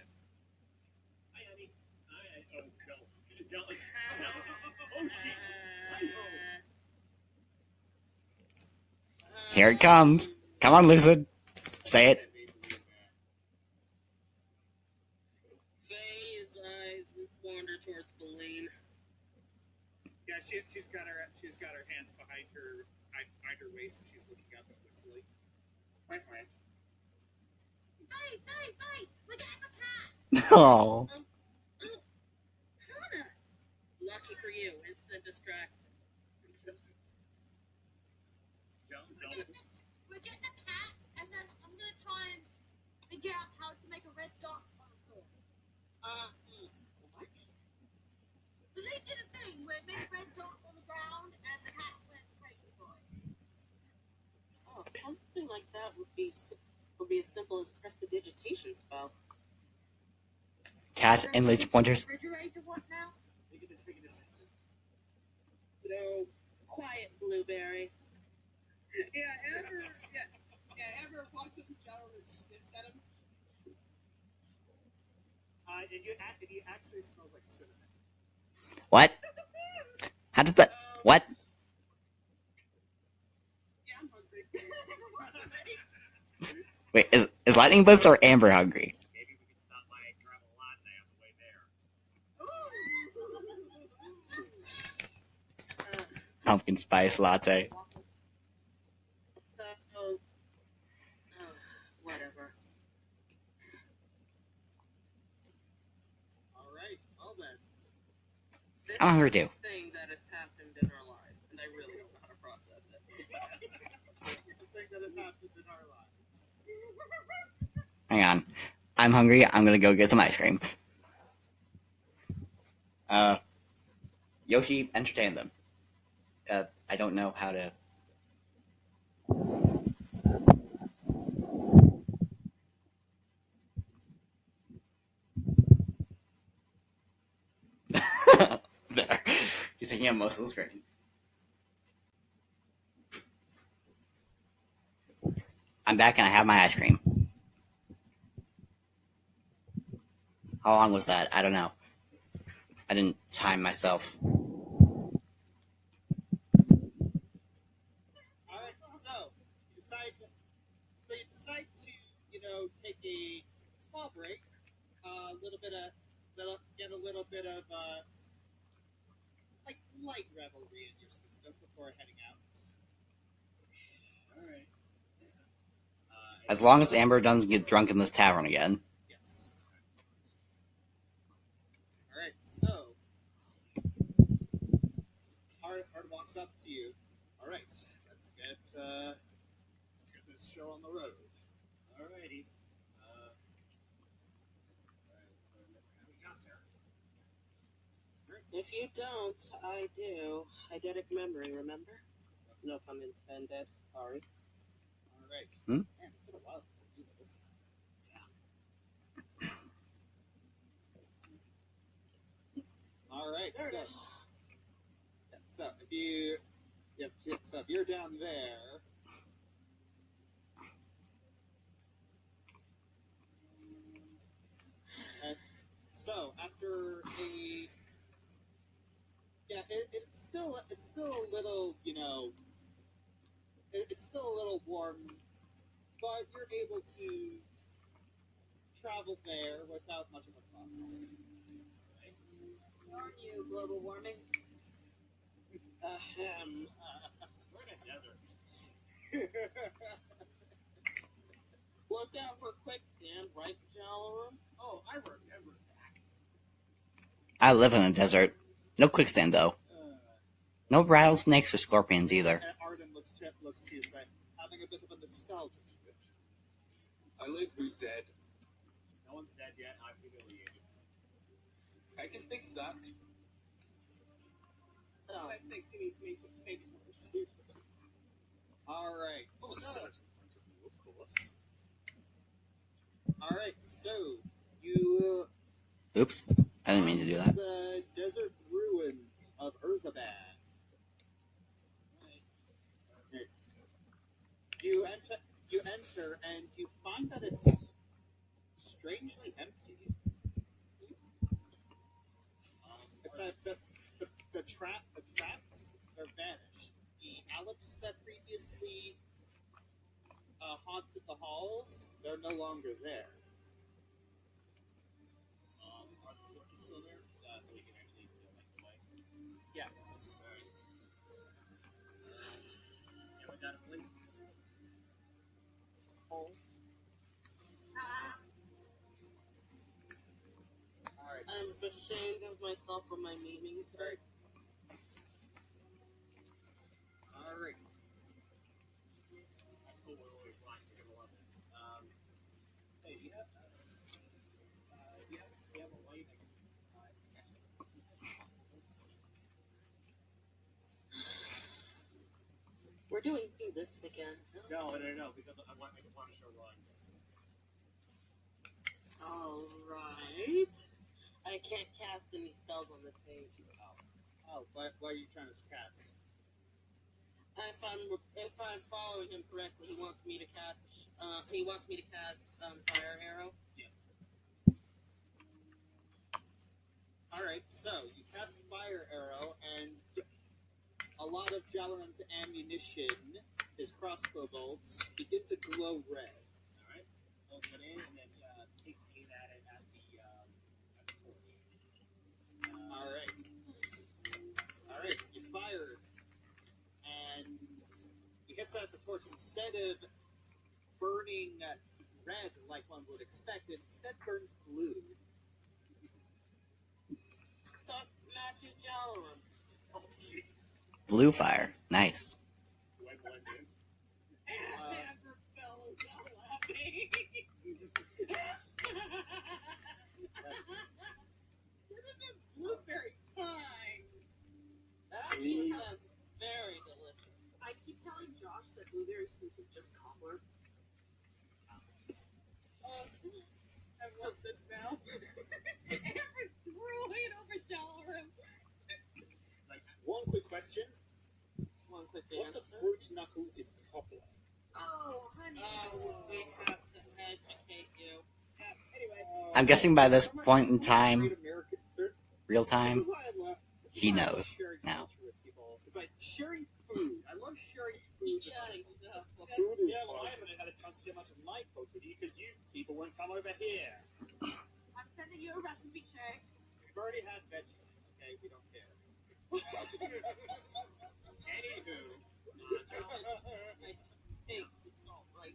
Hi, honey. Oh, no. Oh, jeez. Here it comes. Come on, Lucid. Say it. Faye's eyes wander towards Boleen. Yeah, she's got her hands behind her waist and she's looking up and whistling. Hey, we're getting a cat. Oh. Hannah! Lucky for you, instant distraction. We're getting a cat, and then I'm gonna try and figure out how to make a red dot on a floor. What? But they did a thing where it made a red dot on the ground, and the cat went crazy for it. cats and laser pointers. Refrigerator, what now? Think of this. You know, Quiet, Blueberry. Amber walks up to Joe and sniffs at him. And he actually smells like cinnamon. What? How does that? What? yeah, I'm hungry. Wait, is Lightning Bliss or Amber hungry? Maybe we could stop by and grab a latte on the way there. Pumpkin spice latte. So, whatever. All right, well then. This I'm hungry is too. a thing that has happened in our lives, and I really don't know how to process it. This is the thing that has happened in our lives. Hang on. I'm hungry. I'm gonna go get some ice cream. Yoshi, entertain them. I don't know how to. There. He's taking up most of the screen. I'm back and I have my ice cream. How long was that? I don't know. I didn't time myself. All right, so you decide to, take a small break, get a little bit of like light revelry in your system before heading out. All right. As long as Amber doesn't get drunk in this tavern again. Yes. All right, so Hard walks up to you. All right, let's get this show on the road. All righty. How we got there? If you don't, I do. Eidetic memory, remember? No pun intended. Sorry. All right. Hmm? Man, it's been a while since I've used this. Yeah. All right. So if you're down there. So after it's still a little, it's still a little warm, but you're able to travel there without much of a fuss. Darn you, global warming. We're in a desert. Look out for quicksand, right, Jalarum? Oh, I remember that. I live in a desert. No quicksand though. No rattlesnakes or scorpions either. And Arden looks to you, say, having a bit of a nostalgia trip. I live who's dead. No one's dead yet. I'm humiliated. I can fix that. Oh. I think he needs to make some papers. All right. Oh, So, of course. all right. So you Oops. I didn't mean to do that. the desert ruins of Urzaban. You enter, and you find that it's strangely empty. The traps, they're vanished. The Aleps that previously haunted the halls, they're no longer there. Are the torches still there? So we can actually make the light. Yes. Alright. Yeah, we got it, please. All right. I'm ashamed of myself for my memeing today. All right. Oh, wait, Ryan, you're gonna love this. Hey, do you have a light? We're doing this again. No, because I want to show Ryan this. All right. can't cast any spells on this page. Oh, why are you trying to cast? If I'm following him correctly, he wants me to cast. Fire arrow. Yes. All right, so you cast fire arrow, and a lot of Jalaran's ammunition, his crossbow bolts, begin to glow red. All right. Holds it in and then takes aim at it at the torch. All right. You fire, and he hits at the torch. Instead of burning red like one would expect, it instead burns blue. So it matches Jalaran. Oh shit! Blue fire. Nice. Do I blend in? Amber fell down laughing. Should have been blueberry pie. That actually sounds very delicious. I keep telling Josh that blueberry soup is just cobbler. I love this now. Amber's drooling over Jalaran. Like, one quick question. One quick What answer. the fruit knuckles is cobbler? Oh, honey. We have to educate you. Anyway. I'm guessing by this point in time, Great American food. real This time, is why I love. This is he why I love knows sharing now. culture with people. It's like sharing food. I love sharing food. Yeah, Food is Yeah, well, fun. I haven't had a chance to share much of my post with you because you people wouldn't come over here. I'm sending you a recipe check. We've already had vegetables. Okay, we don't care. Anywho,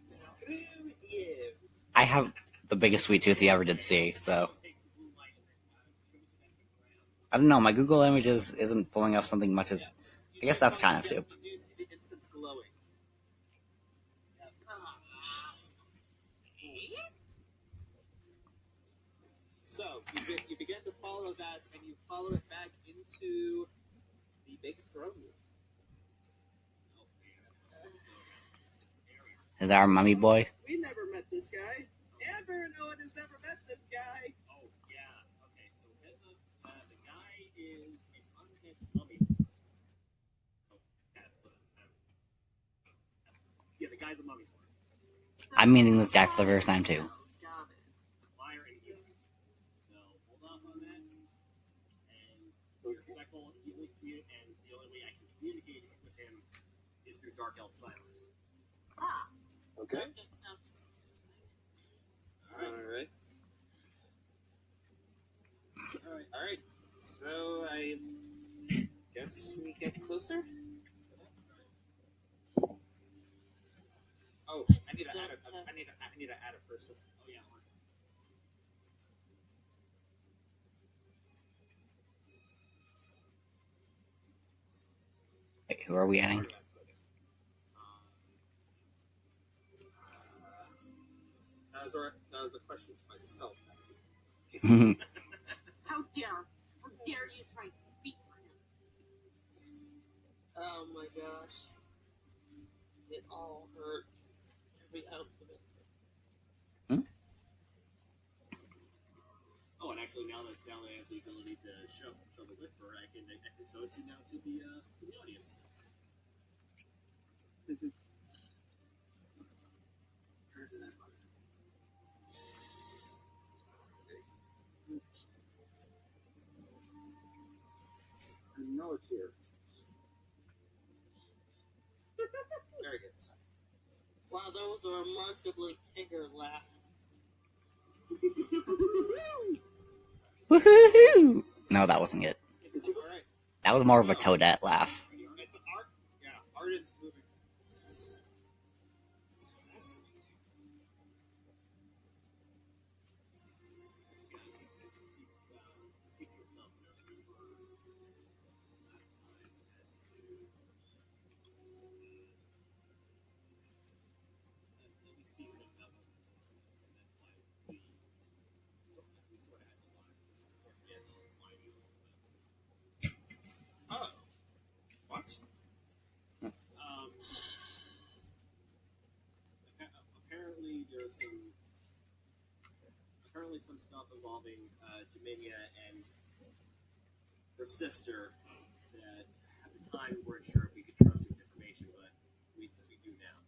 Screw you. I have the biggest sweet tooth you ever did see, so takes the blue light and then shows it at the ground. I don't know. My Google Images isn't pulling up something much as. I guess that's kind of soup. You do see the incense glowing. So you begin to follow that, and you follow it back into the big throne room. Is that our mummy boy? We never met this guy. Amber and Owen has never met this guy. Oh yeah. Okay, so heads up. The guy is an unhit mummy. Oh, that's what yeah, the guy's a mummy boy. I'm meeting this guy for the first time too. Got it. Liar and heel. So hold off on that. And be respectful. And the only way I can communicate with him is through dark elf silence. Ah, Okay. Alright. Alright. So I guess we get closer? Oh, I need to add a person. Oh yeah. Wait, who are we adding? Where do I put it? That was a question to myself. how dare you try to speak for him? Oh my gosh. It all hurts. Every ounce of it. Oh, and actually, now that I have the ability to show the whisper, I can show it to now to the audience. I know it's here. There it is. Wow, that was a remarkably Tigger laugh. Woohoo! No, that wasn't it. Alright. That was more of a Toadette laugh. It's art. Yeah, Arden's moving. This is fascinating. Oh. apparently some stuff involving Jaminia and her sister that at the time we weren't sure if we could trust with information, but we do now.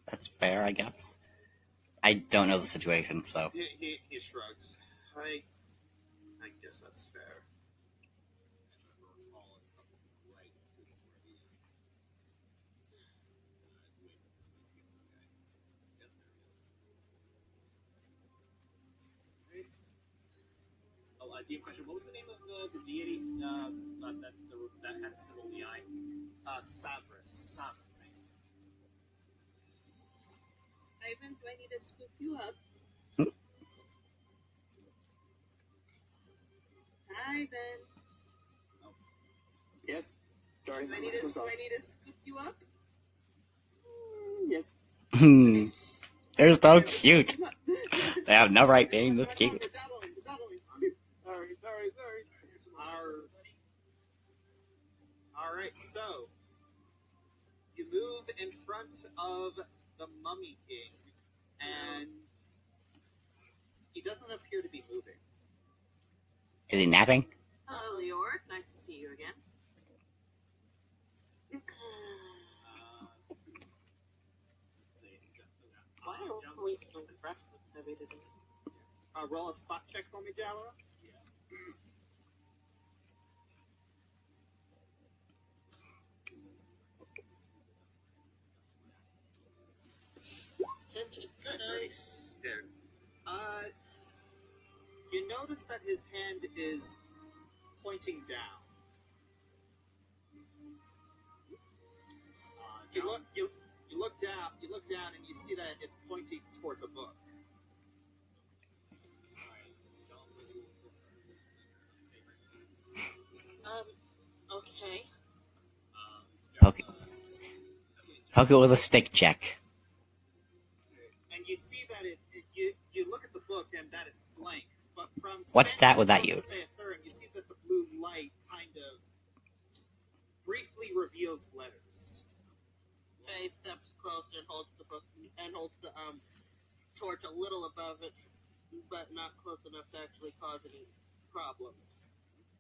That's fair, I guess. I don't know the situation, so. He shrugs. I guess that's fair. Do you have a question? What was the name of the deity that had the symbol in the eye? Savris. Ivan, do I need to scoop you up? Ivan, Yes. Sorry. do I need to scoop you up? Yes. They're so cute. They have no right being this cute. The doubling. Sorry. All right, so you move in front of the Mummy King, and he doesn't appear to be moving. Is he napping? Hello, Leoric. Nice to see you again. Let's see. Why are we so breakfast heavy today? Roll a spot check for me, Jallo. Nice. There. You notice that his hand is pointing down. You look down, and you see that it's pointing towards a book. Okay. Poke it with a stick check. And you see that you look at the book and that it's blank, but from What stat would that use? You see that the blue light kind of briefly reveals letters. Faye steps closer and holds the book and holds the torch a little above it, but not close enough to actually cause any problems.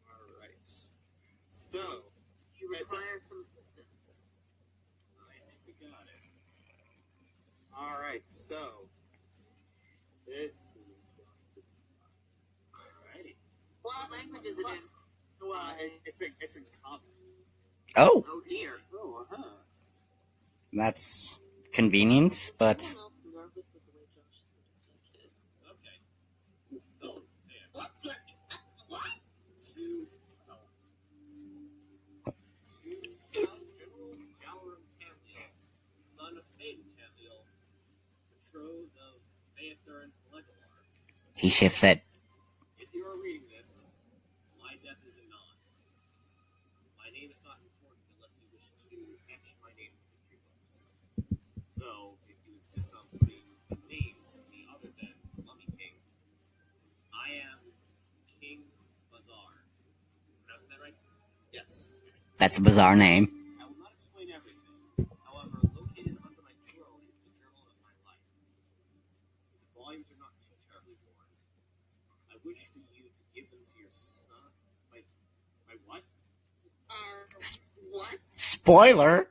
All right. So You require some assistance. I think we got it. all right. So this is going to be Alrighty. What language is it in? well, it's in common. Oh, Oh dear. Oh, that's convenient, but Someone else nervous of the way Josh said that kid. Okay. Oh, man. To General Galaram Tamliel, son of Maiden Tamliel, betrothed of Phaethor and Legolar. he shifts it. If you are reading this, my death is anon. My name is not important unless you wish to etch my name in history books. Though, if you insist on putting names to me other than Mummy King, I am King Bazaar. Pronouncing that right? yes. That's a bizarre name. I will not explain everything. However, located under my throne is the journal of my life. The volumes are not too terribly worn. I wish for you to give them to your son. My what? What? Spoiler!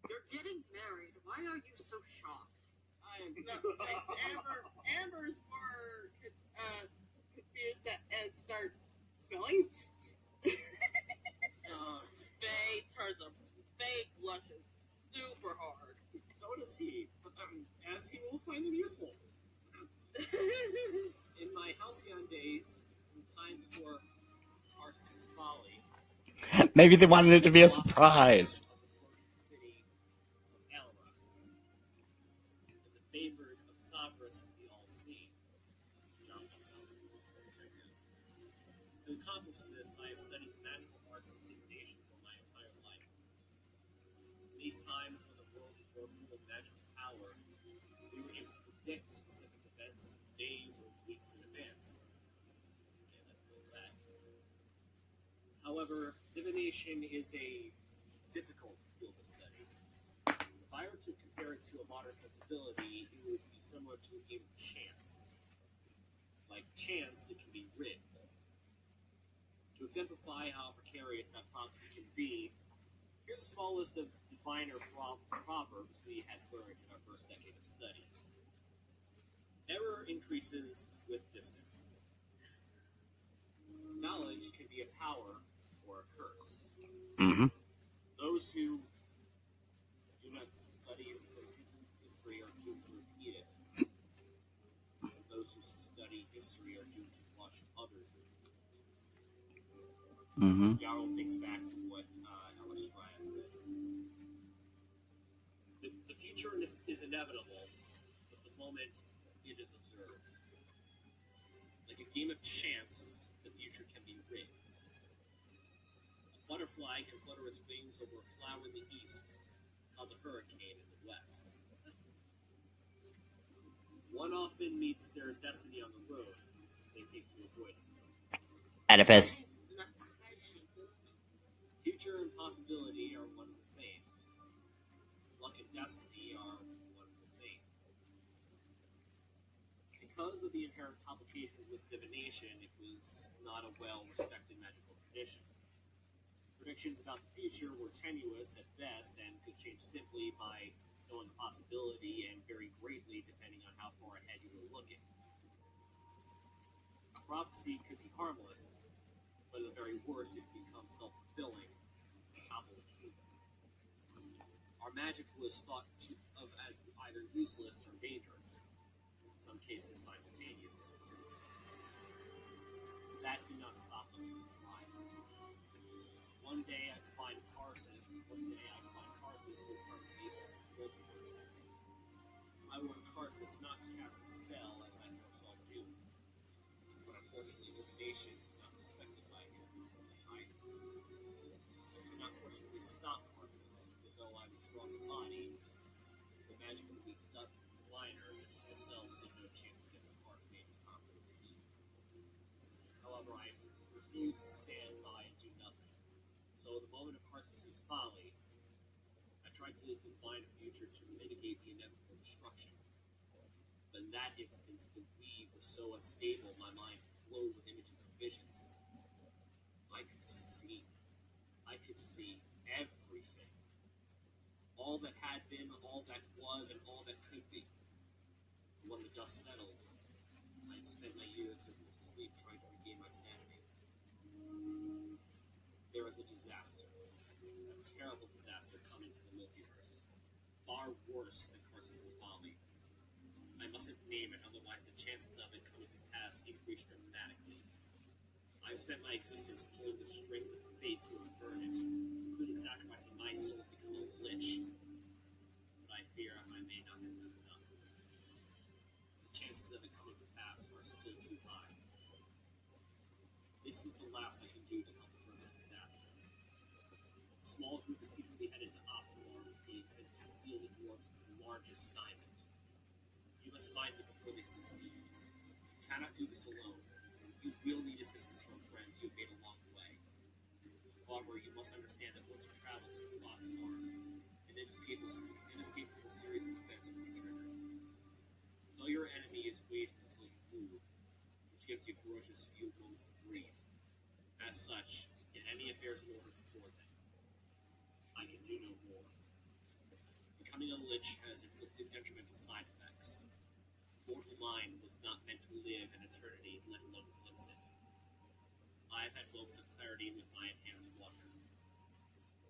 You're getting married. Why are you so shocked? I am. No, Amber's more confused that Ed starts smelling. Faye turns a Faye blushes super hard. So does he. As he will find them useful. In my halcyon days, in time before Arceus' folly, Maybe they wanted it to be a surprise. of the city of Alaros, and the favored of Savris the All-Seeing. To accomplish this, I have studied the magical arts of divination for my entire life. In these times when the world is more full of magical power, we were able to predict specific events days or weeks in advance. That. However, divination is a difficult field of study. If I were to compare it to a modern sensibility, it would be similar to a game of chance. Like chance, it can be rigged. To exemplify how precarious that prophecy can be, here's a small list of diviner proverbs we had learned in our first decade of study. Error increases with distance. Knowledge can be a power or a curse. Mm-hmm. Those who do not study history are doomed to repeat it. And those who study history are doomed to watch others repeat it. Mm-hmm. Jarl thinks back to what Alistraya said. The future is inevitable, but the moment it is observed. Like a game of chance, the future can be rigged. A butterfly can flutter its wings over a flower in the east, cause a hurricane in the west. One often meets their destiny on the road they take to avoidance. Oedipus. Future and possibility are one and the same. Luck and destiny are one and the same. Because of the inherent complications with divination, it was not a well-respected magical tradition. Predictions about the future were tenuous at best and could change simply by knowing a possibility and vary greatly depending on how far ahead you were looking. A prophecy could be harmless, but at the very worst, it becomes self-fulfilling and topple the kingdom. Our magic was thought of as either useless or dangerous, in some cases simultaneously. That did not stop us from trying. One day I find Carson with perfectly multiverse. I want Carsus not to cast a spell as I foresaw June, but unfortunately divination is not respected by him either. I could not forcibly stop Carsus, though I was strong in body. The magically weak diviners such as myself stood no chance against the Archmage's confidence scheme. However, I refused to stand by and do nothing. So, in the moment of Carsus's folly, I tried to divine a future to mitigate the inevitable destruction. But in that instance, the weave was so unstable, my mind flowed with images and visions. I could see everything. All that had been, all that was, and all that could be. When the dust settled, I had spent my years of sleep trying to regain my sanity. There was a disaster, a terrible disaster coming to the multiverse, far worse than Carsus's folly. I mustn't name it, otherwise the chances of it coming to pass increase dramatically. I've spent my existence pulling the strings of fate to avert it, including sacrificing my soul to become a lich. But I fear I may not have done enough. The chances of it coming to pass are still too high. This is the last I can do to help avert the disaster. A small group is secretly headed to Optimal with the intent to steal the dwarves' largest diamond. You must find them before they succeed. You cannot do this alone. You will need assistance from friends you have made along the way. However, you must understand that once you travel to Optimal, an inescapable series of events will be triggered. Though your enemy is waiting until you move, which gives you ferocious few moments to breathe. As such, get any affairs in order before then. I can do no more. Becoming a lich has inflicted detrimental side effects. Mortal mind was not meant to live in eternity, let alone glimpse it. I have had moments of clarity with my enhanced wonder,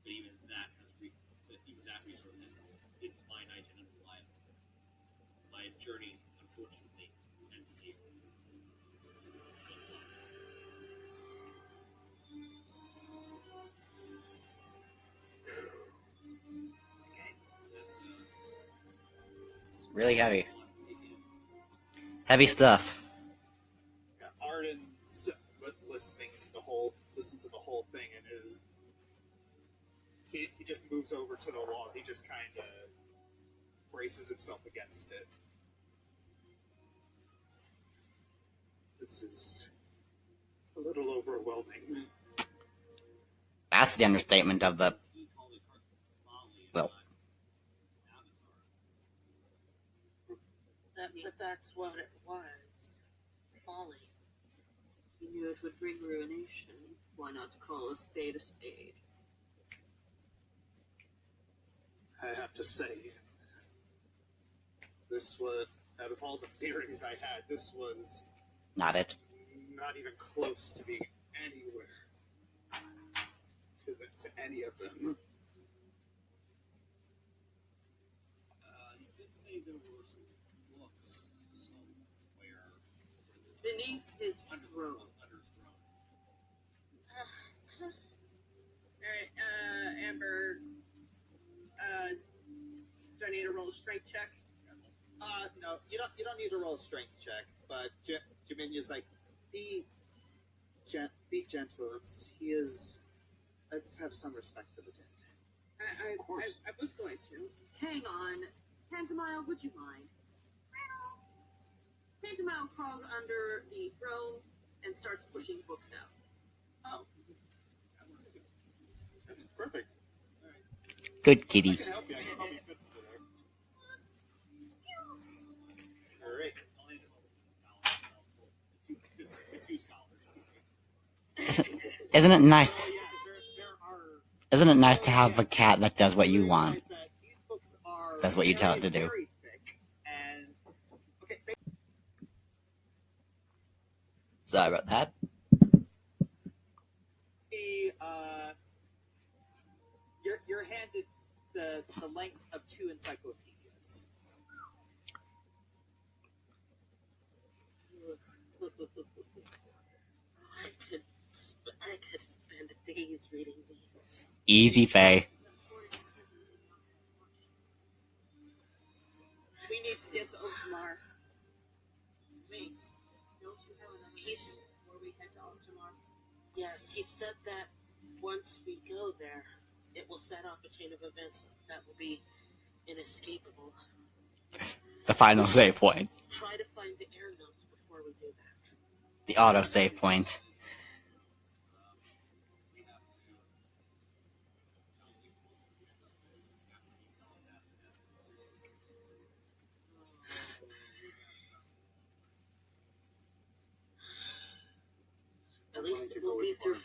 but even that resource is finite and unreliable. My journey, unfortunately, ends here. It's really heavy. Heavy stuff. Yeah, Arden's listen to the whole thing, and he just moves over to the wall. He just kind of braces himself against it. This is a little overwhelming. That's the understatement of the. Well, But that's what it was. folly. He knew it would bring ruination. Why not call a spade a spade? I have to say, this was, out of all the theories I had, this was Not it. not even close to being anywhere to any of them. You did say there were some books somewhere Beneath his throne. under his throne. Alright, Amber, do I need to roll a strength check? No, you don't need to roll a strength check, but Jaminya's like, be gentle. Let's have some respect for the dead. I was going to. Hang on. Tantamile, would you mind? Tantamile crawls under the throne and starts pushing books out. Oh, That's perfect. Good I kitty. can help you. I can help you fit over there. All right. Only the two scholars. Isn't it nice? So, yeah, there are. Isn't it nice to have a cat that does what you want? Realize that these books are That's what you tell it to do. very thick, and okay, Sorry about that. maybe you're handed the length of 2 encyclopedias. I could spend days reading these. Easy, Faye. we need to get to Otamar. Wait, Don't you have another He's- mission before we head to Otamar? yes, he said that once we go there, it will set off a chain of events that will be inescapable. The final save point. Try to find the air notes before we do that. The auto save point. At least it will be through.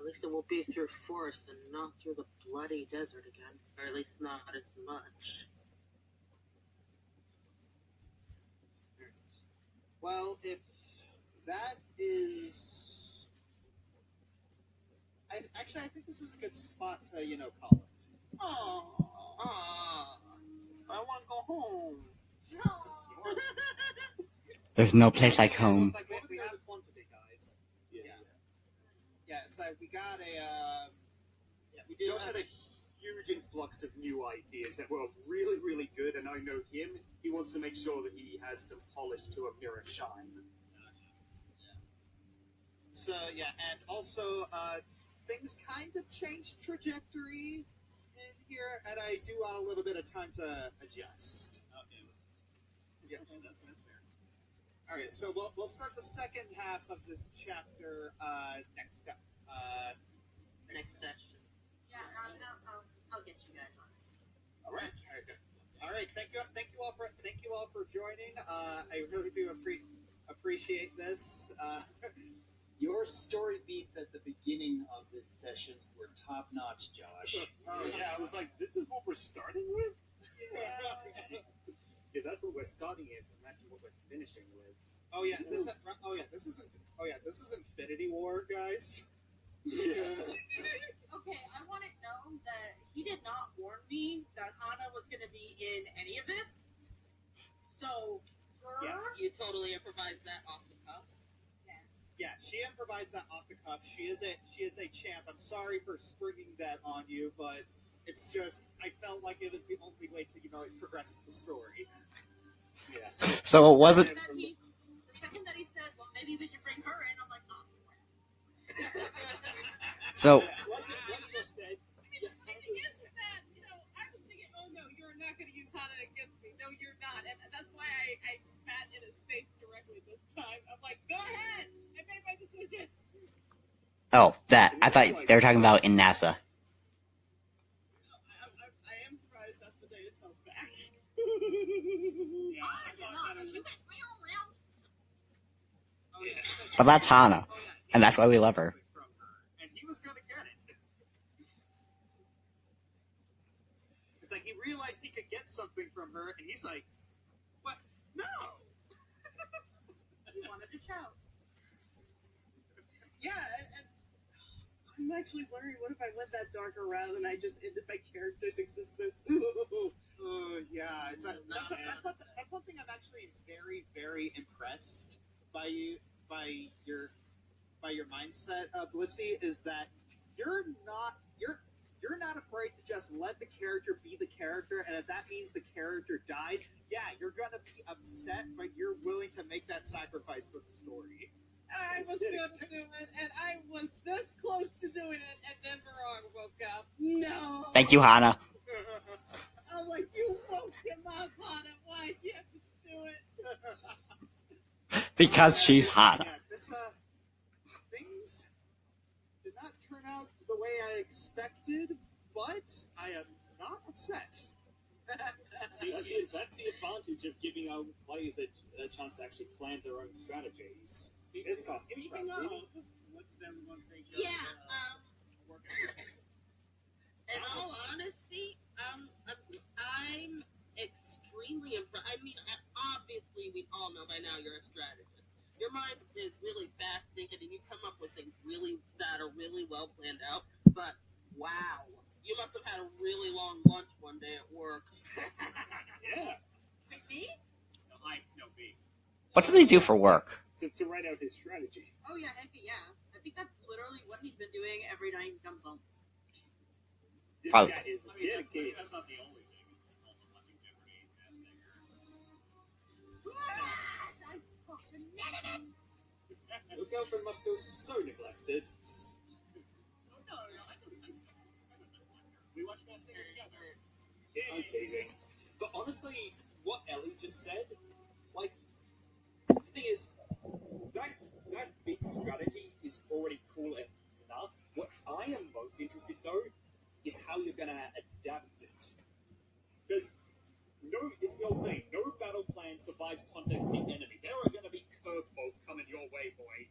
At least it will be through forest and not through the bloody desert again, or at least not as much. Well, if that is, I think this is a good spot to call it. Ah, I want to go home. There's no place like home. It's like we have fun today, guys. Yeah. It's like we got a. We do Josh have had a huge influx of new ideas that were really, really good, and I know him. He wants to make sure that he has them polished to a mirror shine. So yeah, and also things kind of changed trajectory in here, and I do want a little bit of time to adjust. Okay. Yeah, that's fair. All right, so we'll start the second half of this chapter next step. Next session. Yeah, I'll get you guys on. All right. All right. Thank you all for joining. I really do appreciate this. Your story beats at the beginning of this session were top notch, Josh. Yeah, I was like, this is what we're starting with? Yeah, that's what we're starting with, and that's what we're finishing with. This is Infinity War, guys. Okay, I want to know that he did not warn me that Hana was going to be in any of this. So, Yeah. You totally improvised that off the cuff. Yeah, she improvised that off the cuff. She is a champ. I'm sorry for springing that on you, but it's just I felt like it was the only way to progress the story. Yeah. So it wasn't. The second that he said, well, maybe we should bring her in, I'm like, oh. So What just said? The thing is that, I was thinking, oh no, you're not going to use Hana against me. No, you're not. And that's why I spat in his face directly this time. I'm like, go ahead. I made my decision. oh, that I thought they were talking about in NASA. I am surprised Asmodeus comes back. Oh, you're not. She went real. But that's Hana, and that's why we love her. From her, and he was gonna get it. It's like he realized he could get something from her, and he's like, "What? No!" He wanted to shout. Yeah, and I'm actually wondering, what if I went that darker route and I just ended my character's existence? Yeah, that's one thing I'm actually very, very impressed by you, by your mindset, Blissey, is that you're not afraid to just let the character be the character, and if that means the character dies, yeah, you're gonna be upset, but you're willing to make that sacrifice for the story. I was gonna do it, and I was this close to doing it, and then Barong woke up. No! Thank you, Hana. I'm like, you woke him up, Hana. Why'd you have to do it? Because she's Hana. Yeah, things did not turn out the way I expected, but I am not upset. That's the advantage of giving our players a chance to actually plan their own strategies. It's called Speaking improv. of, what's everyone think of Yeah, working? in all honesty, I'm extremely impressed. I mean, obviously, we all know by now you're a strategist. Your mind is really fast thinking, and you come up with things that are really well planned out. But wow, you must have had a really long lunch one day at work. Yeah. Me? No, me. What does he do for work? To write out his strategy. Oh yeah, heck yeah. I think that's literally what he's been doing every night he comes home. This Probably. guy is I mean, dedicated. that's not the only thing. It's also fucking Jeopardy, Masked Singer. Your girlfriend must feel so neglected. Oh, no, I don't. We watch Masked Singer together. I'm teasing. But honestly, what Ellie just said, like, the thing is, that big strategy is already cool enough. What I am most interested, though, is how you're going to adapt it. Because, it's the old saying, no battle plan survives contact with the enemy. There are going to be curveballs coming your way, boy.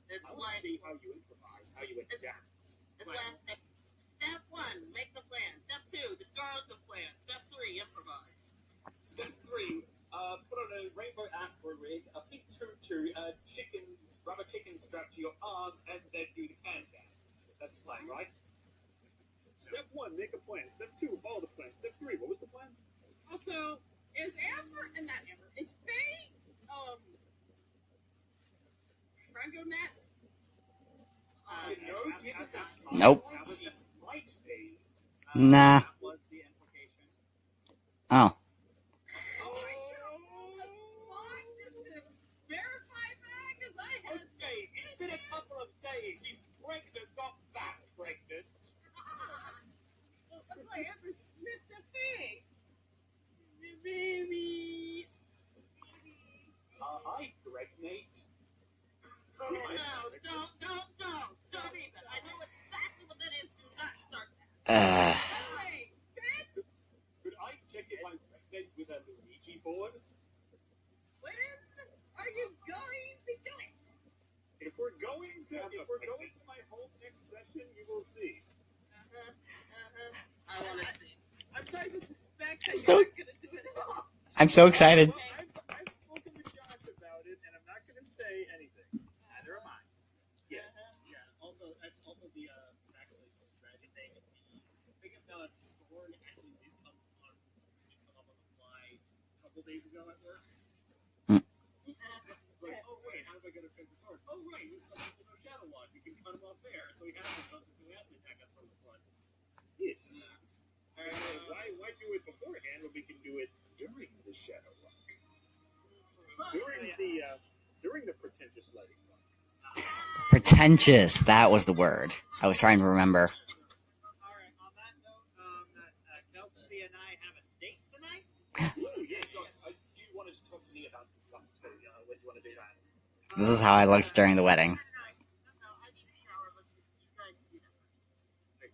It's I want like to see how you improvise, how you adapt. it's like step 1, make the plan. Step 2, discard the plan. Step 3, improvise. Step 3, put on a rainbow afro rig, a pink tutu, rubber chicken strapped to your arms, and then do the can-can. That's the plan, right? Step 1, make a plan. Step 2, follow the plan. Step 3, what was the plan? Also, is Faye, Rango Nat? Nope. Might be. Nah. That was the implication. Oh. Okay, it's been a couple of days. She's pregnant, not that pregnant. That's why I ever sniffed a Faye. Baby. I pregnate. No, don't even. I know exactly what that is. Do not start that. Hey, Could I check if I'm pregnant with a Luigi board? when are you going to do it? If we're going to my home next session, you will see. I want to see. I'm starting to suspect that So- you're not going to do it at all. I'm so excited. Well, I've spoken to Josh about it, and I'm not going to say anything. Neither am I. Yeah. Also the back of the dragon thing. I think the sword actually did come up on the fly a couple days ago at work. Like, oh wait, how am I gonna pick the sword? Oh right, there's no shadow one. We can cut him off there. So he has to attack us from the front. Why do it beforehand when we can do it during the shadow walk? During the pretentious lighting walk. Pretentious. That was the word I was trying to remember. Alright, on that note, Kelsey and I have a date tonight. Ooh, yeah, Josh, you wanted to talk to me about some stuff too. When do you want to do that? This is how I looked during the wedding. No, I need a shower. You guys can do that.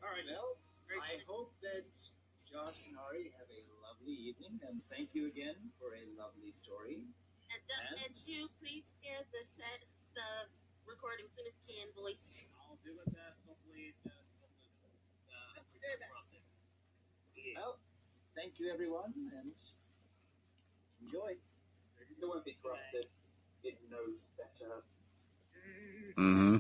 All right, well, I hope that Josh and Ari have a lovely evening, and thank you again for a lovely story. And two, please share the the recording as soon as you can, voice. I'll do my best. Hopefully, prompted. Well, thank you, everyone, and enjoy. It won't be corrupted. It knows better. Mm-hmm.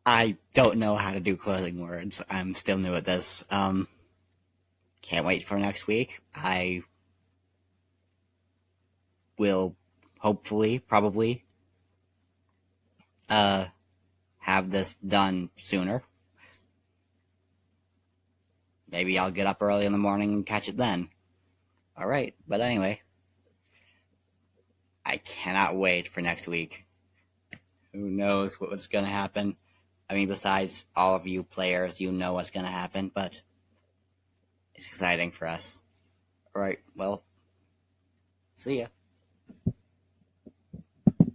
I don't know how to do closing words. I'm still new at this. Can't wait for next week. I will hopefully, probably, have this done sooner. Maybe I'll get up early in the morning and catch it then. Alright, but anyway, I cannot wait for next week. Who knows what's going to happen? I mean, besides all of you players, you know what's going to happen, but it's exciting for us. Alright, well, see ya.